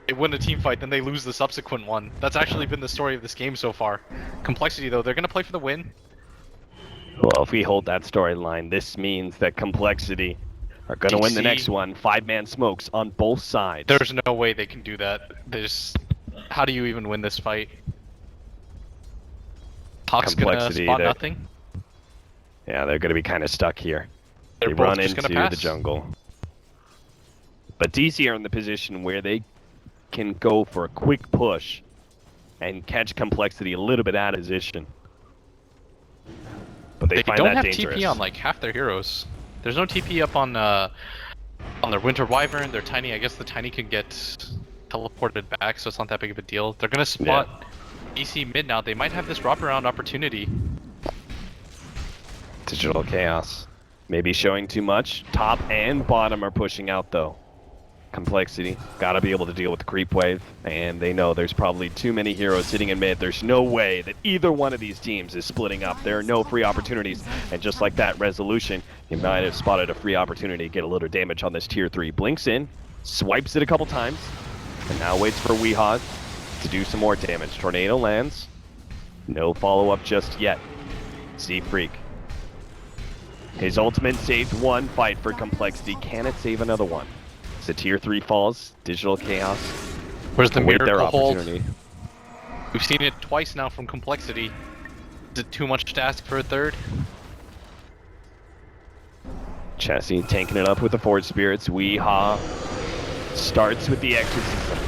they win a team fight, then they lose the subsequent one. That's actually been the story of this game so far. Complexity though, they're gonna play for the win. Well, if we hold that storyline, this means that Complexity are going to win the next one. 5-man smokes on both sides. There's no way they can do that. How do you even win this fight? Hawk's gonna spot nothing. Yeah, they're going to be kind of stuck here. They're they both run just into gonna the pass. jungle. But DC are in the position where they can go for a quick push and catch Complexity a little bit out of position. But they find don't that have dangerous. TP on like half their heroes. There's no TP up on their Winter Wyvern, their Tiny. I guess the Tiny could get teleported back, so it's not that big of a deal. They're gonna spot EC mid now. They might have this wraparound opportunity. Digital Chaos. Maybe showing too much. Top and bottom are pushing out though. Complexity, gotta be able to deal with the creep wave, and they know there's probably too many heroes sitting in mid. There's no way that either one of these teams is splitting up. There are no free opportunities, and just like that resolution, you might have spotted a free opportunity to get a little damage on this tier 3. Blinks in, swipes it a couple times, and now waits for Weehaw to do some more damage. Tornado lands, no follow-up just yet. Z-Freak. His ultimate saved one fight for Complexity. Can it save another one? The tier 3 falls, Digital Chaos. Where's the Await their miracle hold? opportunity. We've seen it twice now from Complexity. Is it too much to ask for a third? Chassis tanking it up with the Forge Spirits. Weehaw starts with the Exorcism.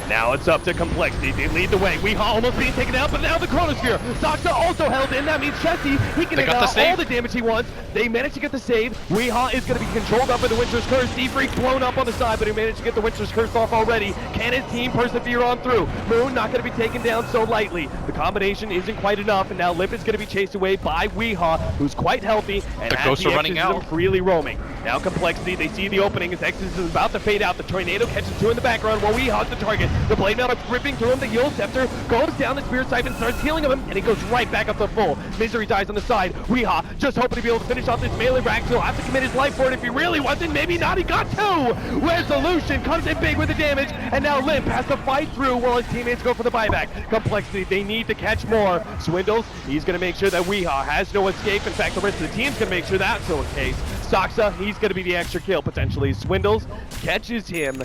Now it's up to Complexity. They lead the way. Weehaw almost being taken out, but now the Chronosphere. Soxa also held in. That means Chessie, he can get all the damage he wants. They managed to get the save. Weehaw is going to be controlled up by the Winter's Curse. Z-Freak blown up on the side, but he managed to get the Winter's Curse off already. Can his team persevere on through? Moon not going to be taken down so lightly. The combination isn't quite enough, and now Limp is going to be chased away by Weehaw, who's quite healthy and The has ghosts the are running Exorcism out. freely roaming. Now Complexity, they see the opening. His Exorcism is about to fade out. The Tornado catches two in the background while Weehaw's the target. The Blade Mail is ripping through him. The Heal Scepter goes down. The Spirit Siphon starts healing him, and he goes right back up to full. Misery dies on the side. Weehaw just hoping to be able to finish off this melee rack. He'll have to commit his life for it if he really wants it. Maybe not. He got two. Resolution comes in big with the damage, and now Limp has to fight through while his teammates go for the buyback. Complexity, they need to catch more. Swindles, he's going to make sure that Weehaw has no escape. In fact, the rest of the team's going to make sure that's the case. Soxa, he's going to be the extra kill potentially. Swindles catches him,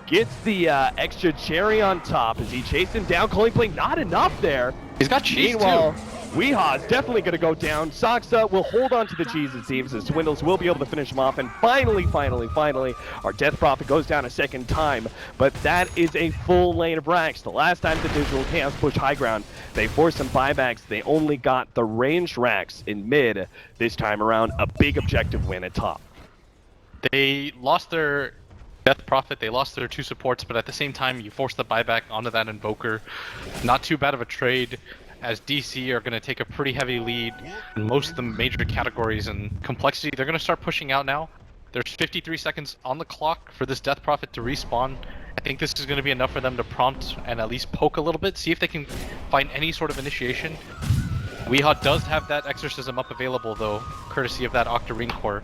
gets the extra cherry on top as he chased him down. Calling play, not enough there. He's got cheese Meanwhile, too. Weehaw is definitely going to go down. Soxa will hold on to the cheese, it seems, as Swindles will be able to finish him off. And finally, our Death Prophet goes down a second time. But that is a full lane of racks. The last time the Digital Chaos pushed high ground, they forced some buybacks. They only got the ranged racks in mid. This time around, a big objective win at top. They lost their Death Prophet, they lost their two supports, but at the same time, you force the buyback onto that Invoker. Not too bad of a trade, as DC are going to take a pretty heavy lead in most of the major categories, and Complexity, they're going to start pushing out now. There's 53 seconds on the clock for this Death Prophet to respawn. I think this is going to be enough for them to prompt and at least poke a little bit, see if they can find any sort of initiation. Weehaw does have that Exorcism up available though, courtesy of that Octarine Core.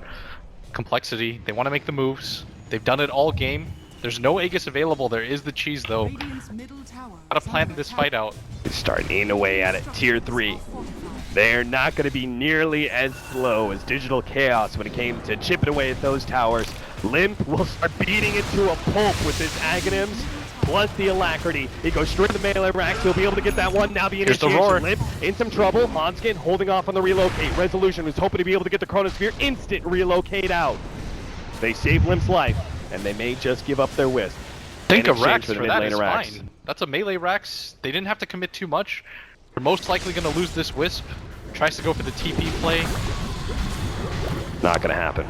Complexity, they want to make the moves. They've done it all game. There's no Aegis available. There is the cheese though. Radiant's middle tower Gotta plan this fight out. Start eating away at it. Tier 3. They're not going to be nearly as slow as Digital Chaos when it came to chipping away at those towers. Limp will start beating it to a pulp with his Aghanims, plus the Alacrity. He goes straight to the melee racks. He'll be able to get that one. Now the Here's the initiation. roar. Limp in some trouble. Hanskin holding off on the relocate. Resolution was hoping to be able to get the Chronosphere. Instant relocate out. They save Limp's life, and they may just give up their wisp. Think In of exchange Rax for the for that mid-laner is Rax. fine. That's a melee Rax. They didn't have to commit too much. They're most likely going to lose this Wisp. Tries to go for the TP play. Not gonna happen.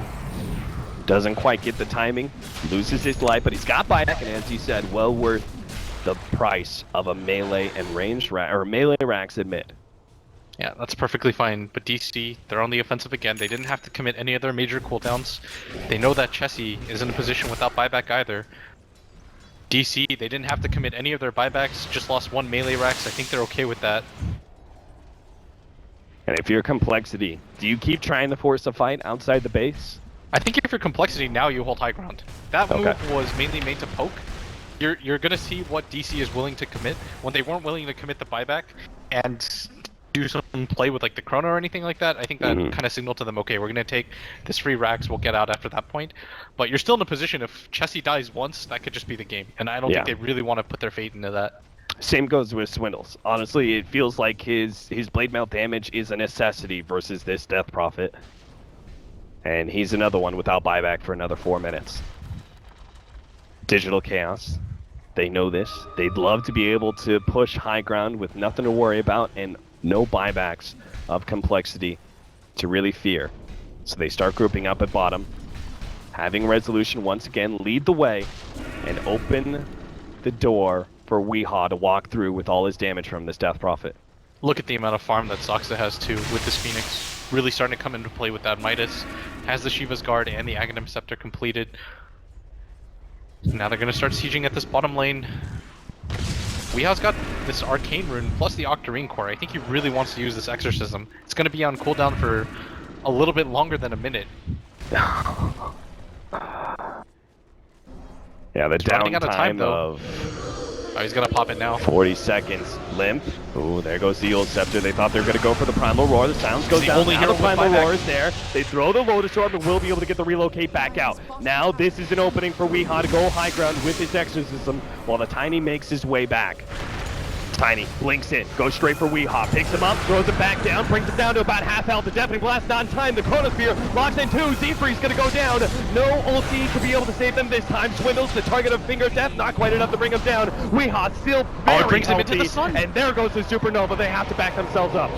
Doesn't quite get the timing. Loses his life, but he's got buyback, and as you said, well worth the price of a melee and ranged melee Rax at mid. Yeah, that's perfectly fine. But DC, they're on the offensive again. They didn't have to commit any of their major cooldowns. They know that Chessie is in a position without buyback either. DC, they didn't have to commit any of their buybacks. Just lost one melee Rax. I think they're okay with that. And if you're Complexity, do you keep trying to force a fight outside the base? I think if you're Complexity now, you hold high ground. That move was mainly made to poke. You're gonna see what DC is willing to commit. When they weren't willing to commit the buyback and do some play with like the Chrono or anything like that, I think that kind of signaled to them, okay, we're gonna take this free Rax, we'll get out after that point. But you're still in a position, if Chessie dies once, that could just be the game. And I don't think they really want to put their fate into that. Same goes with Swindles. Honestly, it feels like his blade mount damage is a necessity versus this Death Prophet. And he's another one without buyback for another 4 minutes. Digital Chaos, they know this. They'd love to be able to push high ground with nothing to worry about and no buybacks of Complexity to really fear. So they start grouping up at bottom, having Resolution once again lead the way and open the door for Weehaw to walk through with all his damage from this Death Prophet. Look at the amount of farm that Soxa has too with this Phoenix. Really starting to come into play with that Midas. Has the Shiva's Guard and the Aghanim Scepter completed. Now they're gonna start sieging at this bottom lane. Weeha's got this Arcane Rune plus the Octarine Core. I think he really wants to use this Exorcism. It's gonna be on cooldown for a little bit longer than a minute. Yeah, the running out of time, downtime though. of Oh, he's gonna pop it now. 40 seconds. Limp. Ooh, there goes the old Scepter. They thought they were going to go for the Primal Roar. The sounds goes the down. only Now hero the with Primal buyback. Roar is there. They throw the Lotus Orb and will be able to get the relocate back out. Now this is an opening for Weeha to go high ground with his Exorcism while the Tiny makes his way back. Tiny blinks in, goes straight for Weeha, picks him up, throws him back down, brings him down to about half health. The Deafening Blast not in time. The Chronosphere locks in 2. Zephyr gonna go down. No ulti to be able to save them this time. Swindles the target of Finger Death, not quite enough to bring him down. Weeha still very brings him healthy, into the sun. and there goes the Supernova. They have to back themselves up.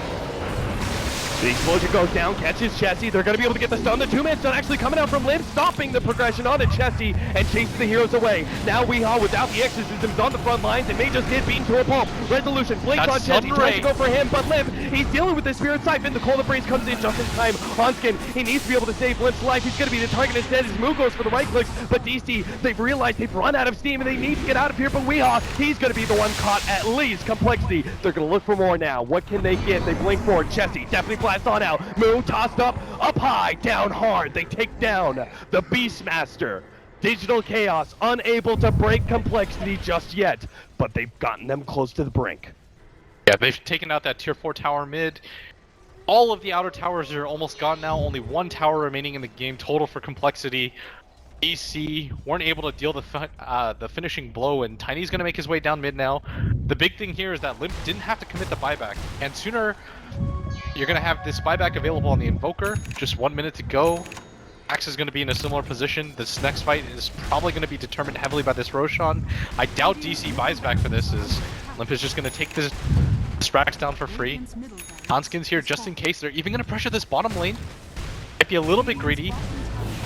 The explosion goes down, catches Chessie. They're going to be able to get the stun. The two-man stun actually coming out from Limp, stopping the progression onto Chessie and chasing the heroes away. Now Weeha, without the exorcisms on the front lines, and may just get beaten to a pulp. Resolution blinks on Chessie, tries to go for him, but Limp, he's dealing with the Spirit Siphon. The Cold Breeze comes in just in time. Hanskin, he needs to be able to save Limp's life. He's going to be the target instead. His move goes for the right clicks, but DC, they've realized they've run out of steam and they need to get out of here. But Weeha, he's going to be the one caught at least. Complexity, they're going to look for more now. What can they get? They blink forward. Chessie, definitely blast on out. Move tossed up high, down hard. They take down the Beastmaster. Digital Chaos unable to break Complexity just yet, but they've gotten them close to the brink. Yeah, they've taken out that tier 4 tower mid. All of the outer towers are almost gone now. Only one tower remaining in the game total for Complexity. AC weren't able to deal the finishing blow, and Tiny's going to make his way down mid now. The big thing here is that Limp didn't have to commit the buyback, and sooner you're going to have this buyback available on the Invoker. Just 1 minute to go. Axe is going to be in a similar position. This next fight is probably going to be determined heavily by this Roshan. I doubt DC buys back for this, as Limp is just going to take this Sprax down for free. Hanskin's here just in case. They're even going to pressure this bottom lane. Might be a little bit greedy,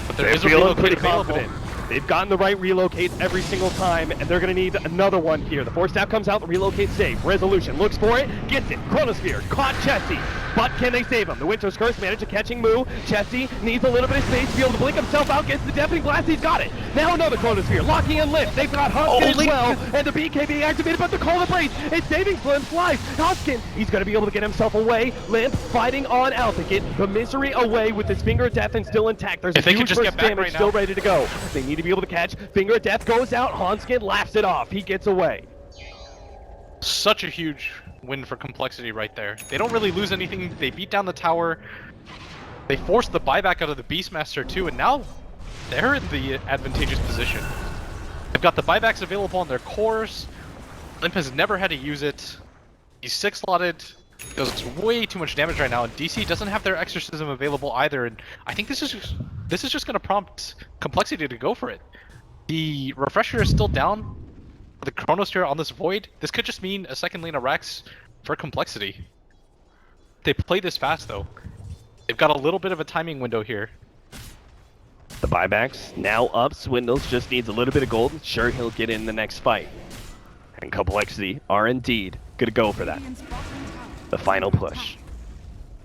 but there is a relocate pretty available. confident. They've gotten the right relocate every single time, and they're going to need another one here. The Force Staff comes out, the relocate safe. Resolution looks for it, gets it. Chronosphere caught Chessie, but can they save him? The Winter's Curse managed to catching Moo. Chessie needs a little bit of space to be able to blink himself out, gets the Deafening Blast, he's got it. Now another Chronosphere, locking in Limp. They've got Huskin as well, and the BK being activated, but the Cold Breeze, it's saving Limp's life. Huskin, he's going to be able to get himself away. Limp fighting on out to get the misery away with his Finger of Death and still intact. There's If they a could huge just burst get back damage right still now. ready to go. They need to be able to catch. Finger of Death goes out, Hanskin laughs it off. He gets away. Such a huge win for Complexity right there. They don't really lose anything. They beat down the tower. They forced the buyback out of the Beastmaster too, and now they're in the advantageous position. They've got the buybacks available on their cores. Limp has never had to use it. He's 6-slotted. Does way too much damage right now, and DC doesn't have their Exorcism available either, and I think this is just going to prompt Complexity to go for it. The Refresher is still down. The Chronosphere on this Void, this could just mean a second lane of Rax for Complexity. They play this fast though. They've got a little bit of a timing window here. The buybacks now up. Swindles just needs a little bit of gold. Sure, he'll get in the next fight. And Complexity are indeed going to go for that. The final push.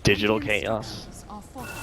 Digital Chaos.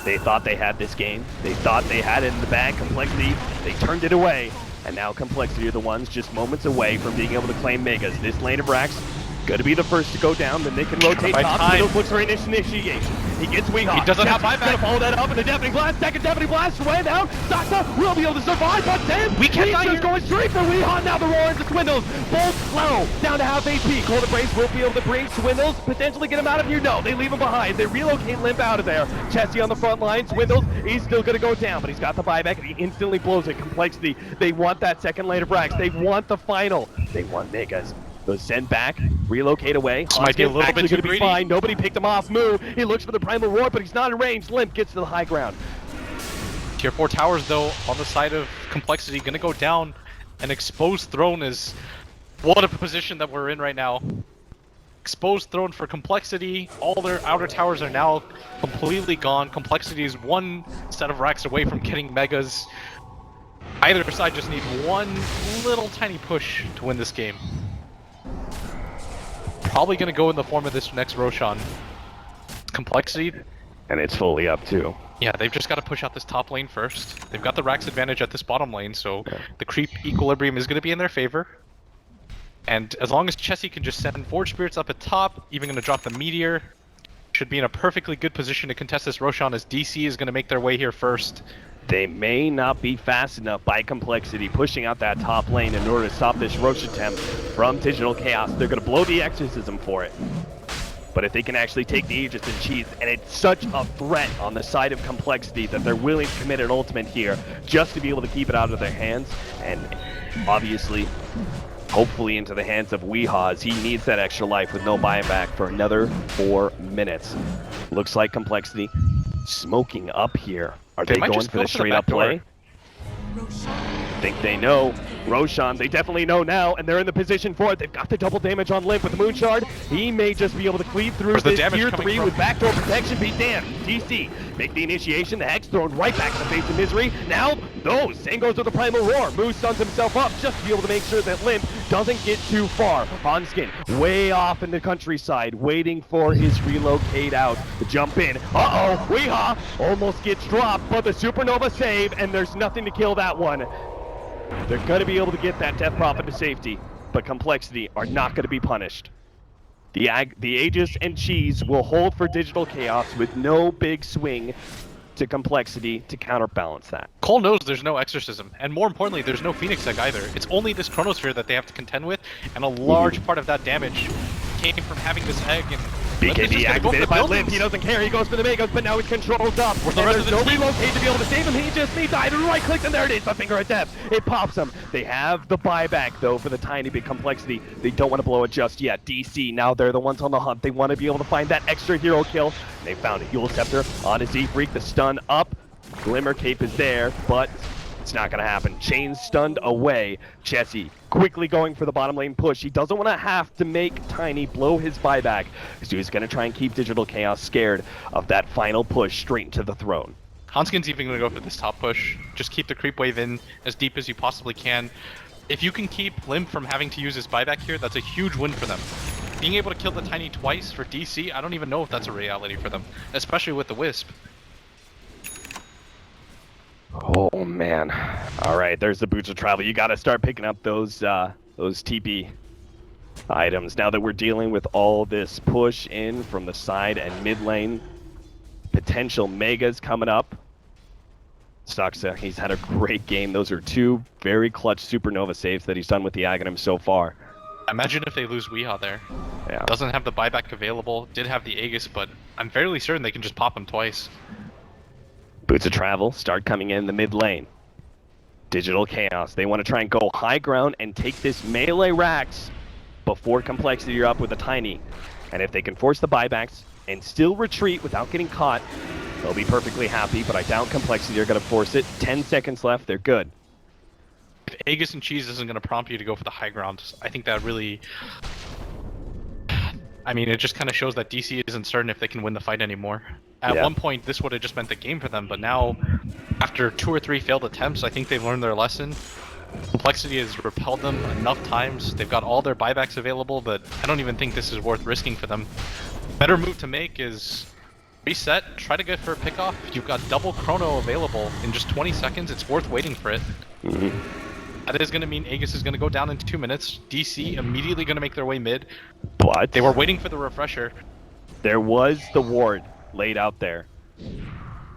They thought they had this game. They thought they had it in the bag. Complexity, they turned it away. And now Complexity are the ones just moments away from being able to claim Megas. This lane of Rax, gonna be the first to go down, then they can rotate By top. time. Swindles looks for initiation. He gets Weeha. He doesn't have Chessie's buyback. gonna follow that up, and the Deafening Blast, second Deafening Blast, way down. Sasa will be able to survive, but then We can't he's die just here. going straight for Weeha. Now the roar into Swindles. Both low, down to half HP. Cold Embrace will be able to bring Swindles, potentially get him out of here. No, they leave him behind. They relocate Limp out of there. Chessie on the front line. Swindles, he's still gonna go down, but he's got the buyback, and he instantly blows it. Complexity, they want that second lane of Rax. They want the final. They want Megas. Those send back, relocate away. This might be a Hanskin's little bit actually too gonna be greedy. fine. Nobody picked him off. Move. He looks for the Primal Roar, but he's not in range. Limp gets to the high ground. Tier 4 towers though on the side of Complexity gonna go down. An exposed throne is what a position that we're in right now. Exposed throne for Complexity. All their outer towers are now completely gone. Complexity is one set of racks away from getting Megas. Either side just need one little tiny push to win this game. Probably gonna go in the form of this next Roshan. Complexity, And it's fully up too. Yeah, they've just got to push out this top lane first. They've got the Rax advantage at this bottom lane, so the creep equilibrium is going to be in their favor. And as long as Chessie can just send Forge Spirits up at top, even going to drop the Meteor, should be in a perfectly good position to contest this Roshan as DC is going to make their way here first. They may not be fast enough by Complexity pushing out that top lane in order to stop this Roche attempt from Digital Chaos. They're going to blow the Exorcism for it. But if they can actually take the Aegis and Cheese, and it's such a threat on the side of Complexity that they're willing to commit an ultimate here just to be able to keep it out of their hands, and obviously, hopefully into the hands of Weehaw, as he needs that extra life with no buyback for another 4 minutes. Looks like Complexity smoking up here. Are they going for the straight up play? I think they know. Roshan, they definitely know now, and they're in the position for it. They've got the double damage on Limp with the Moonshard. He may just be able to cleave through this tier 3 with backdoor protection. Be damned. DC make the initiation. The Hex thrown right back in the face of Misery. Now, Zane goes with the Primal Roar. Moose stuns himself up just to be able to make sure that Limp doesn't get too far. Hanskin way off in the countryside, waiting for his relocate out to jump in. Weehaw almost gets dropped, but the Supernova save, and there's nothing to kill that one. They're going to be able to get that Death Prophet to safety, but Complexity are not going to be punished. The Aegis and Cheese will hold for Digital Chaos with no big swing to Complexity to counterbalance that. coL knows there's no Exorcism, and more importantly, there's no Phoenix Egg either. It's only this Chronosphere that they have to contend with, and a large part of that damage came from having this egg, and BKB activated by Limp. He doesn't care. He goes for the Megas, but now he's controlled up. And there's no relocate to be able to save him. He just needs either right click, and there it is. The Finger of Death. It pops him. They have the buyback, though, for the tiny bit Complexity. They don't want to blow it just yet. DC, now they're the ones on the hunt. They want to be able to find that extra hero kill. They found it. Eul Scepter on his Z-Freak. The stun up. Glimmer Cape is there, but it's not going to happen. Chains stunned away. Chessie quickly going for the bottom lane push. He doesn't want to have to make Tiny blow his buyback, so he's going to try and keep Digital Chaos scared of that final push straight into the throne. Hanskin's even going to go for this top push. Just keep the creep wave in as deep as you possibly can. If you can keep Limp from having to use his buyback here, that's a huge win for them. Being able to kill the Tiny twice for DC, I don't even know if that's a reality for them, especially with the Wisp. Oh man. Alright, there's the Boots of Travel. You gotta start picking up those TP items now that we're dealing with all this push in from the side and mid lane. Potential Megas coming up. Stoxa, he's had a great game. Those are 2 very clutch Supernova saves that he's done with the Aghanim so far. Imagine if they lose Weehaw there. Yeah. Doesn't have the buyback available, did have the Aegis, but I'm fairly certain they can just pop him twice. Boots of Travel start coming in the mid lane. Digital Chaos, they want to try and go high ground and take this melee Rax before Complexity are up with a Tiny. And if they can force the buybacks and still retreat without getting caught, they'll be perfectly happy, but I doubt Complexity are going to force it. 10 seconds left, they're good. If Aegis and Cheese isn't going to prompt you to go for the high ground, I think that really... I mean, it just kind of shows that DC isn't certain if they can win the fight anymore. At one point, this would have just meant the game for them, but now, after 2 or 3 failed attempts, I think they've learned their lesson. Complexity has repelled them enough times. They've got all their buybacks available, but I don't even think this is worth risking for them. Better move to make is reset, try to get for a pickoff. You've got double chrono available in just 20 seconds. It's worth waiting for it. That is going to mean Aegis is going to go down in 2 minutes. DC immediately going to make their way mid. But they were waiting for the refresher. There was the ward laid out there.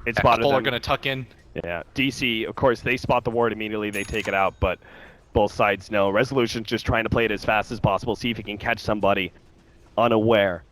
It spotted them. Are going to tuck in. Yeah, DC, of course, they spot the ward immediately. They take it out, but both sides know. Resolution's just trying to play it as fast as possible, see if he can catch somebody unaware.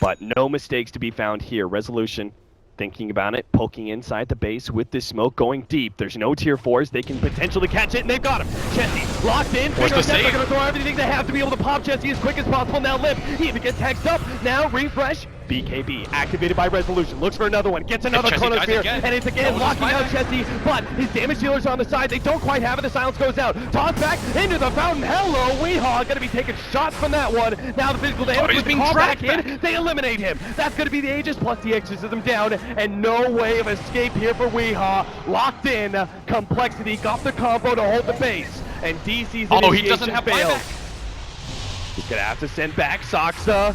But no mistakes to be found here. Resolution thinking about it, poking inside the base with this smoke, going deep. There's no tier 4s. They can potentially catch it, and they've got him. Chessie locked in. They're going to throw everything they have to be able to pop Chessie as quick as possible. Now Limp, he even gets hexed up. Now refresh. BKB activated by Resolution, looks for another one, gets another Chronosphere, and it's again locking out Chessie, but his damage dealer's on the side. They don't quite have it. The silence goes out. Toss back into the fountain. Hello, Weehaw gonna be taking shots from that one. Now the physical damage with the call back in. They eliminate him. That's gonna be the Aegis plus the Exorcism down, and no way of escape here for Weehaw. Locked in. Complexity got the combo to hold the base, and DC's initiation he doesn't have failed. buyback. He's gonna have to send back Soxa.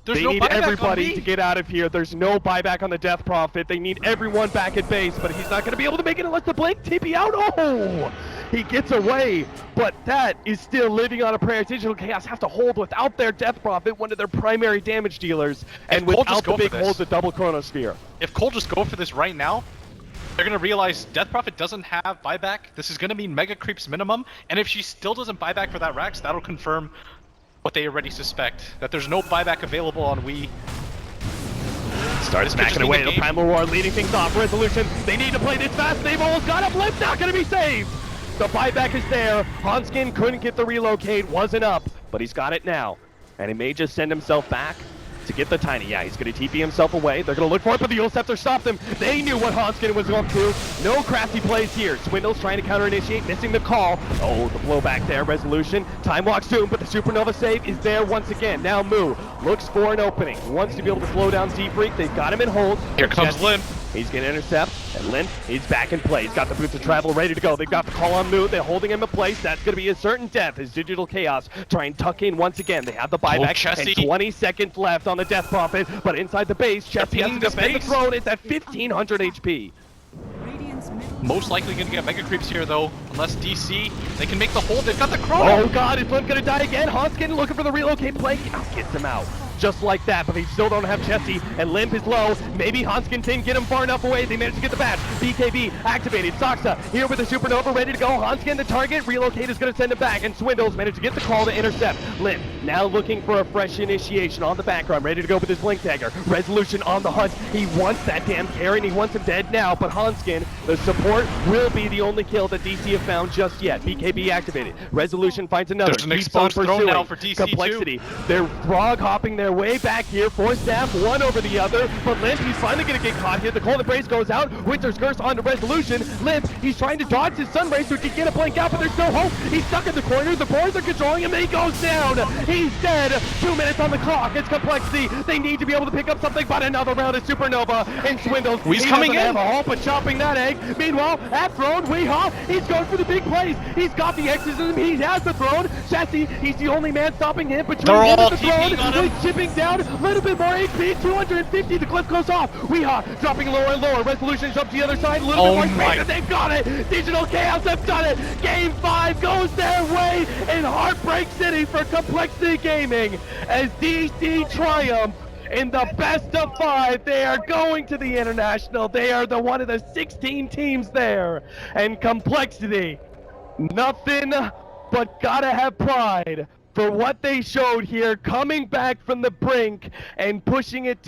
There's They no need buyback on everybody me. to get out of here. There's no buyback on the Death Prophet. They need everyone back at base, but he's not going to be able to make it unless the Blink TP out. Oh! He gets away, but that is still living on a prayer. Digital Chaos have to hold without their Death Prophet, one of their primary damage dealers, and coL just without the go for big this. hold, the double Chronosphere. If coL just go for this right now, they're gonna realize Death Prophet doesn't have buyback. This is gonna mean Mega Creeps minimum, and if she still doesn't buy back for that Rax, that'll confirm what they already suspect, that there's no buyback available on Wii. Starts smacking away the Primal Roar, leading things off. Resolution, they need to play this fast. They've almost got him. Limp's not going to be saved. The buyback is there. Hanskin couldn't get the relocate, wasn't up, but he's got it now. And he may just send himself back to get the Tiny. Yeah, he's going to TP himself away. They're going to look for it, but the Yule Scepter stopped them. They knew what Hanskin was up to. No crafty plays here. Swindle's trying to counter-initiate, missing the call. Oh, the blowback there. Resolution. Time walk soon, but the Supernova save is there once again. Now Moo looks for an opening. Wants to be able to slow down Z-Freak. They've got him in hold. Here comes Lin. He's going to intercept, and Lin, he's back in play. He's got the boots of travel ready to go. They've got the call on Moo. They're holding him in place. That's going to be a certain death as Digital Chaos try and tuck in once again. They have the buyback, and 20 seconds left on the Death Prophet, but inside the base, Chessie has to defend the throne. It's at 1,500 HP. Radiant's middle Most likely gonna get Mega Creeps here though, unless DC, they can make the hold. They've got the Chrono. Oh god, is Lin gonna die again? Hanskin looking for the relocate play. Gets him out. Just like that, but they still don't have Chessie, and Limp is low. Maybe Hanskin didn't get him far enough away. They managed to get the badge. BKB activated. Saksa here with the Supernova ready to go. Hanskin the target. Relocate is going to send him back, and Swindles managed to get the call to intercept. Limp now looking for a fresh initiation on the background, ready to go with his Blink Dagger. Resolution on the hunt. He wants that damn Karen. He wants him dead now, but Hanskin, the support, will be the only kill that DC have found just yet. BKB activated. Resolution finds another. There's an Keeps on exposed throne pursuing. now for DC Complexity. They're frog hopping their way back here. Four staff, one over the other, but Limp, he's finally going to get caught here. The Cold Embrace goes out. Winter's Curse onto Resolution. Limp, he's trying to dodge his Sunray so he can get a blink out, but there's no hope. He's stuck in the corner. The boards are controlling him, and he goes down. He's dead. 2 minutes on the clock. It's Complexity. They need to be able to pick up something, but another round of Supernova and Swindles. He's He coming doesn't in. have a hope of chopping that egg. Meanwhile, at throne, Weehaw, he's going for the big plays. He's got the exorcism. He has the throne. Chessie, he's the only man stopping him between They're him all and the throne. TPing on him. He's chipping down. A little bit more HP. 250. The cliff goes off. Weehaw dropping lower and lower. Resolution jumps to the other side. A little Oh bit more my- space, and they've got it. Digital Chaos have done it. Game 5 goes their way in Heartbreak City for Complexity Gaming as DC triumph. In the best of 5, they are going to the International. They are the one of the 16 teams there. And Complexity, nothing but gotta have pride for what they showed here, coming back from the brink and pushing it to